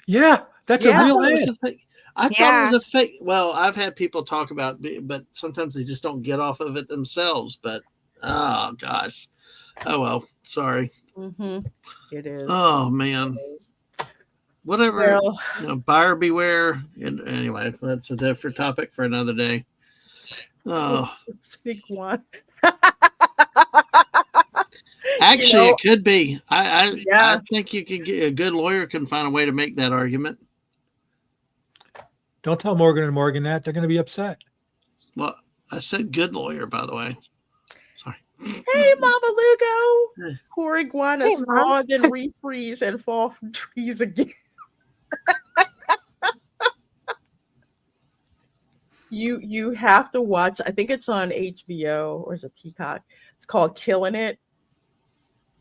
yeah, that's a I Yeah. real thought it was ad. a fake. I thought it was Yeah. a fake. Well, I've had people talk about it, but sometimes they just don't get off of it themselves. But oh gosh. Oh well. Sorry. Mm-hmm. It is. Oh man. Whatever. Well, Buyer beware. And anyway, that's a different topic for another day. Oh, speak one. actually, know, it could be. I yeah. think you can get a good lawyer can find a way to make that argument. Don't tell Morgan and Morgan that. They're going to be upset. Well, I said good lawyer, by the way. Sorry. Hey, Mama Lugo. Poor iguana Hey, Mom. spawn, then refreeze and fall from trees again. You have to watch. I think it's on HBO or is it Peacock? It's called Killing It.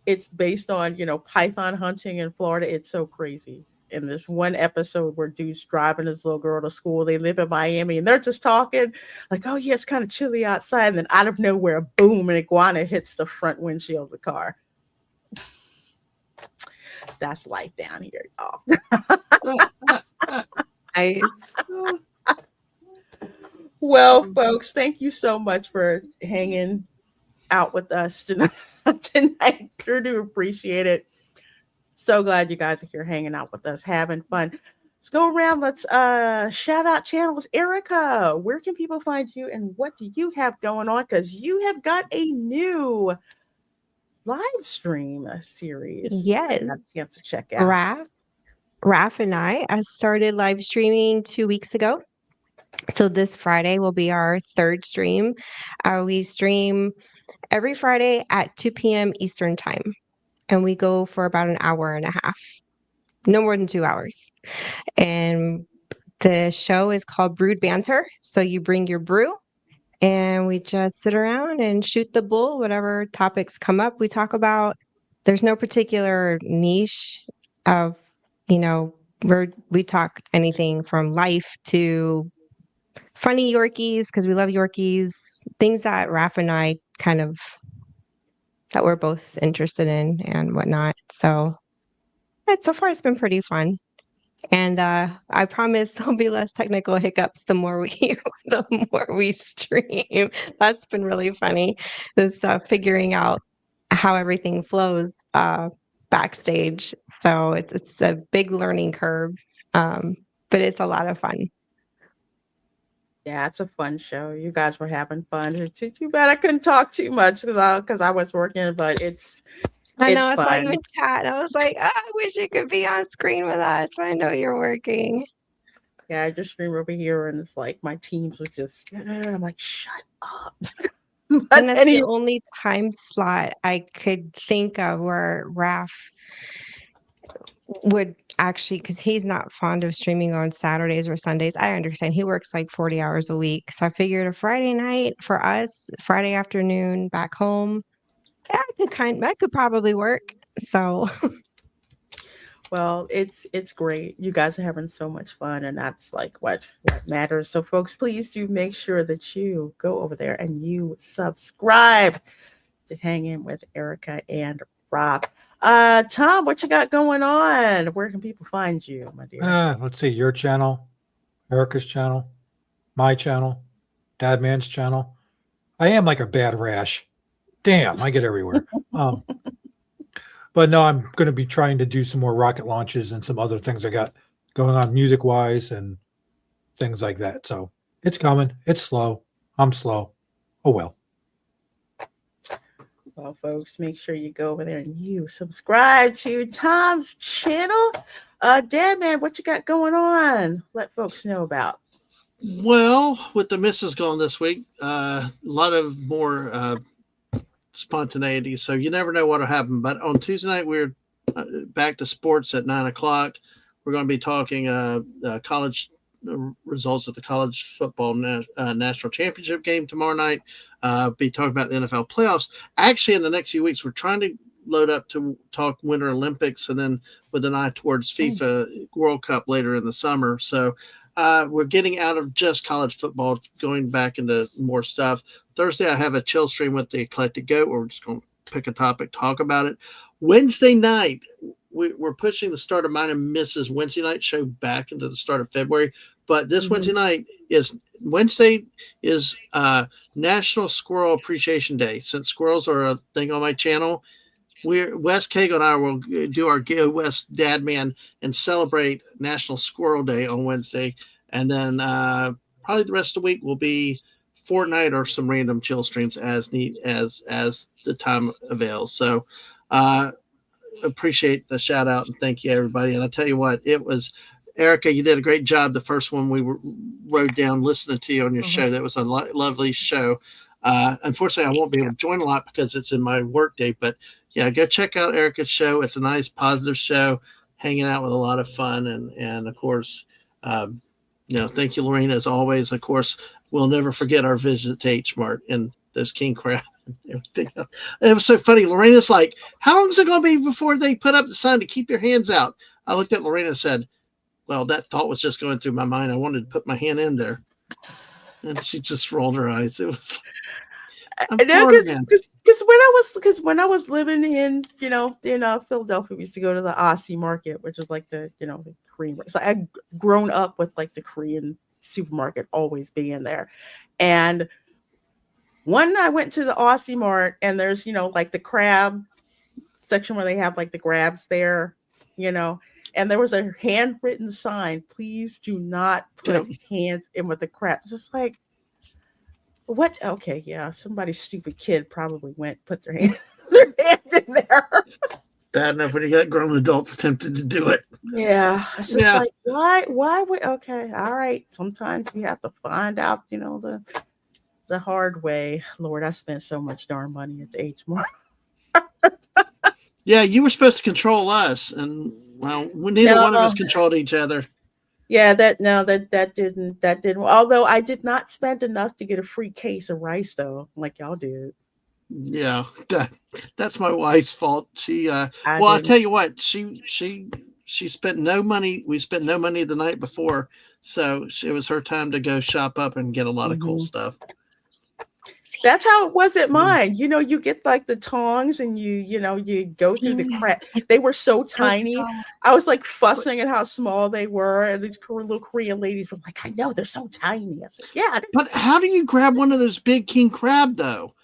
It's based on python hunting in Florida. It's so crazy. In this one episode where dude's driving his little girl to school, they live in Miami, and they're just talking like, "Oh yeah, it's kind of chilly outside." And then out of nowhere, boom, an iguana hits the front windshield of the car. That's life down here, y'all. Nice. Well, folks, thank you so much for hanging out with us tonight. Sure do appreciate it. So glad you guys are here hanging out with us, having fun. Let's go around. Let's shout out channels. Erica, where can people find you and what do you have going on? Because you have got a new live stream series. Yes. I got a chance to check out. Raph and I started live streaming 2 weeks ago. So this Friday will be our third stream. We stream every Friday at 2 p.m. Eastern time, and we go for about an hour and a half, no more than 2 hours. And the show is called Brewed Banter. So you bring your brew, and we just sit around and shoot the bull. Whatever topics come up, we talk about. There's no particular niche of, we talk anything from life to funny Yorkies because we love Yorkies, things that Raph and I that we're both interested in and whatnot. So so far it's been pretty fun. And I promise there'll be less technical hiccups the more we stream. That's been really funny. This figuring out how everything flows backstage. So it's a big learning curve, but it's a lot of fun. Yeah, it's a fun show. You guys were having fun. It's too bad I couldn't talk too much because I was working, but I know it's I saw you fun. in chat. I was like, "Ah, I wish you could be on screen with us, but I know you're working." Yeah, I just stream over here, and it's like my teams was just. I'm like, shut up. And But that's the anyway, only time slot I could think of where Raf would actually, because he's not fond of streaming on Saturdays or Sundays. I understand he works like 40 hours a week. So I figured a Friday night for us, Friday afternoon back home, yeah, I could probably work. So well, it's great. You guys are having so much fun, and that's like what matters. So, folks, please do make sure that you go over there and you subscribe to hang in with Erica and Rob. Tom, what you got going on? Where can people find you, my dear? Let's see, your channel, Erica's channel, my channel, Dadman's channel. I am like a bad rash. Damn, I get everywhere. Um, but no, I'm going to be trying to do some more rocket launches and some other things I got going on music wise and things like that. So it's coming. It's slow. I'm slow. Oh well. Well, folks, make sure you go over there and you subscribe to Tom's channel. Dad, man, what you got going on? Let folks know about. Well, with the misses gone this week, a lot of more spontaneity. So you never know what'll happen. But on Tuesday night, we're back to sports at 9 o'clock. We're going to be talking college results of the college football national championship game tomorrow night. Be talking about the NFL playoffs. Actually, in the next few weeks, we're trying to load up to talk Winter Olympics and then with an eye towards FIFA World Cup later in the summer. So we're getting out of just college football, going back into more stuff. Thursday, I have a chill stream with the Eclectic Goat where we're just going to pick a topic, talk about it. Wednesday night, we're pushing the start of mine and Mrs. Wednesday night show back into the start of February. But this Wednesday is National Squirrel Appreciation Day. Since squirrels are a thing on my channel, Wes Cagle and I will do our Go West Dad Man and celebrate National Squirrel Day on Wednesday, and then probably the rest of the week will be Fortnite or some random chill streams as neat as the time avails. So appreciate the shout out and thank you everybody. And I tell you what, it was Erica, you did a great job. The first one we wrote down listening to you on your show. That was a lovely show. Unfortunately, I won't be able to join a lot because it's in my work day, but yeah, go check out Erica's show. It's a nice, positive show, hanging out with a lot of fun. And of course, thank you, Lorena, as always. Of course, we'll never forget our visit to H Mart and this king crab and everything else. It was so funny. Lorena's like, how long is it going to be before they put up the sign to keep your hands out? I looked at Lorena and said, well, that thought was just going through my mind. I wanted to put my hand in there. And she just rolled her eyes. It was Because when I was living in Philadelphia, we used to go to the Aussie market, which is like the Korean. So I grown up with like the Korean supermarket always being there, and one I went to the Aussie Mart and there's like the crab section where they have like the crabs there, and there was a handwritten sign: "Please do not put hands in with the crabs." Just like. What? Okay, yeah. Somebody's stupid kid probably put their hand in there. Bad enough when you got grown adults tempted to do it. Yeah. It's just like, why would, okay, all right. Sometimes you have to find out, the hard way. Lord, I spent so much darn money at the H Mart. Yeah, you were supposed to control us, and well, neither one of us controlled each other. Yeah, that didn't. Although I did not spend enough to get a free case of rice, though, like y'all did. Yeah, that's my wife's fault. She, I tell you what, she spent no money. We spent no money the night before, so it was her time to go shop up and get a lot of cool stuff. That's how it was at mine. You get like the tongs and you go through the crap. They were so tiny. I was like fussing at how small they were. And these little Korean ladies were like, I know, they're so tiny. I said, yeah. But how do you grab one of those big king crab though?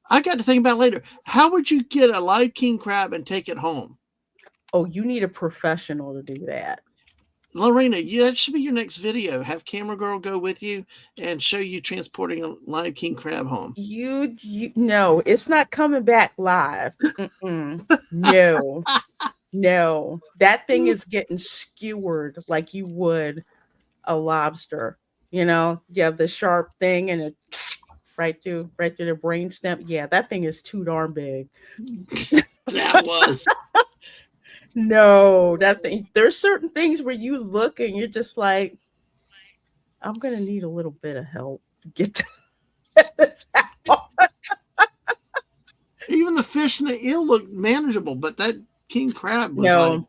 I got to think about later. How would you get a live king crab and take it home? Oh, you need a professional to do that. Lorena, that should be your next video. Have Camera Girl go with you and show you transporting a live king crab home. You no, it's not coming back live. No, no, that thing is getting skewered like you would a lobster. You know, you have the sharp thing and it right through the brain stem. Yeah, that thing is too darn big. That was. No, that thing. There's certain things where you look and you're just like, I'm gonna need a little bit of help to get to this out. Even the fish and the eel look manageable, but that king crab was No,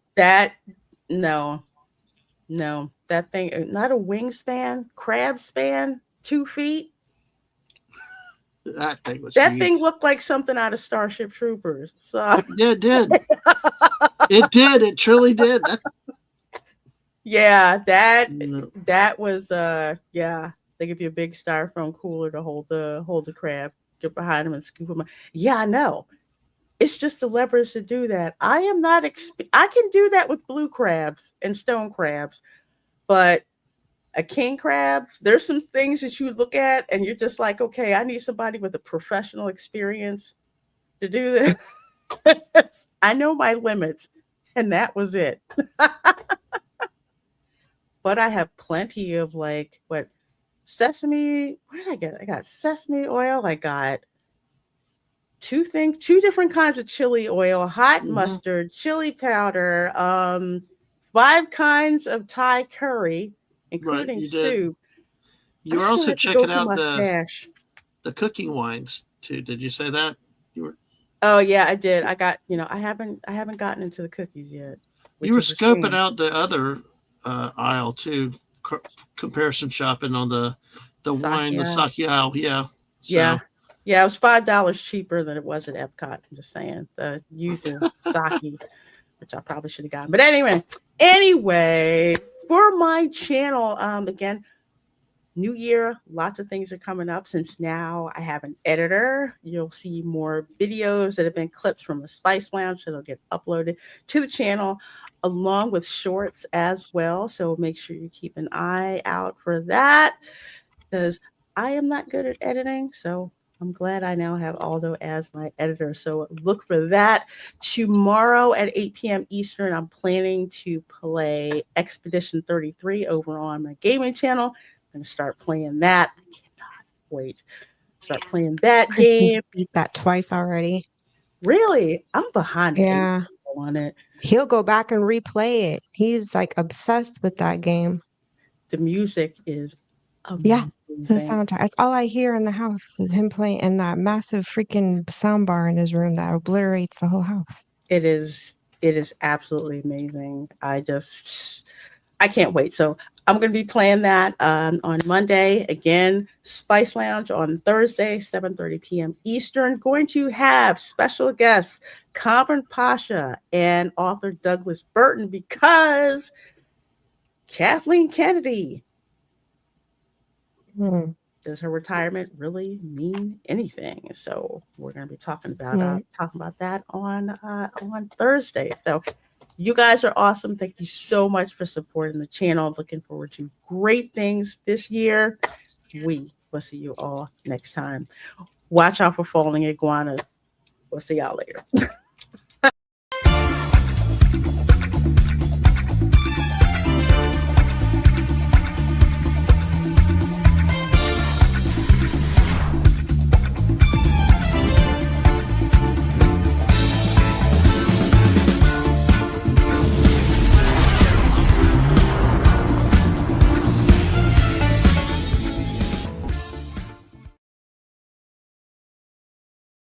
no, that thing, not a wingspan, crab span, 2 feet. that thing was That huge. thing looked like something out of Starship Troopers. So Yeah, it did. It did. It truly did. yeah, that No. was yeah. They give you a big styrofoam cooler to hold the crab, get behind them and scoop them. Yeah, I know. It's just the leverage to do that. I am not. I can do that with blue crabs and stone crabs, but a king crab, there's some things that you look at and you're just like, okay, I need somebody with a professional experience to do this. I know my limits, and that was it. But I have plenty of like sesame. What did I get? I got sesame oil. I got two different kinds of chili oil, hot mustard, chili powder, 5 kinds of Thai curry, including soup. You were also checking out the cooking wines too. Did you say that? You were. Oh yeah, I did. I got, I haven't gotten into the cookies yet. You were scoping out the other aisle too, comparison shopping on the wine, the sake aisle. Yeah. So. Yeah, it was $5 cheaper than it was at Epcot. I'm just saying, using sake, which I probably should have gotten. But anyway, for my channel, again, new year, lots of things are coming up. Since now I have an editor, you'll see more videos that have been clips from the Spice Lounge that'll get uploaded to the channel, along with shorts as well. So make sure you keep an eye out for that, because I am not good at editing. So I'm glad I now have Aldo as my editor. So look for that. Tomorrow at 8 p.m. Eastern, I'm planning to play Expedition 33 over on my gaming channel. I'm going to start playing that. I cannot wait. Start playing that game. Beat that twice already. Really? I'm behind. Yeah. On it. He'll go back and replay it. He's like obsessed with that game. The music is amazing. Yeah. The soundtrack. That's all I hear in the house is him playing in that massive freaking soundbar in his room that obliterates the whole house. It is absolutely amazing. I can't wait. So I'm going to be playing that on Monday. Again, Spice Lounge on Thursday, 7:30 p.m. Eastern. Going to have special guests, Convent Pasha and author Douglas Burton, because Kathleen Kennedy. Does her retirement really mean anything? So we're going to be talking about that on Thursday. So you guys are awesome. Thank you so much for supporting the channel. Looking forward to great things this year. We will see you all next time. Watch out for falling iguanas. We'll see y'all later.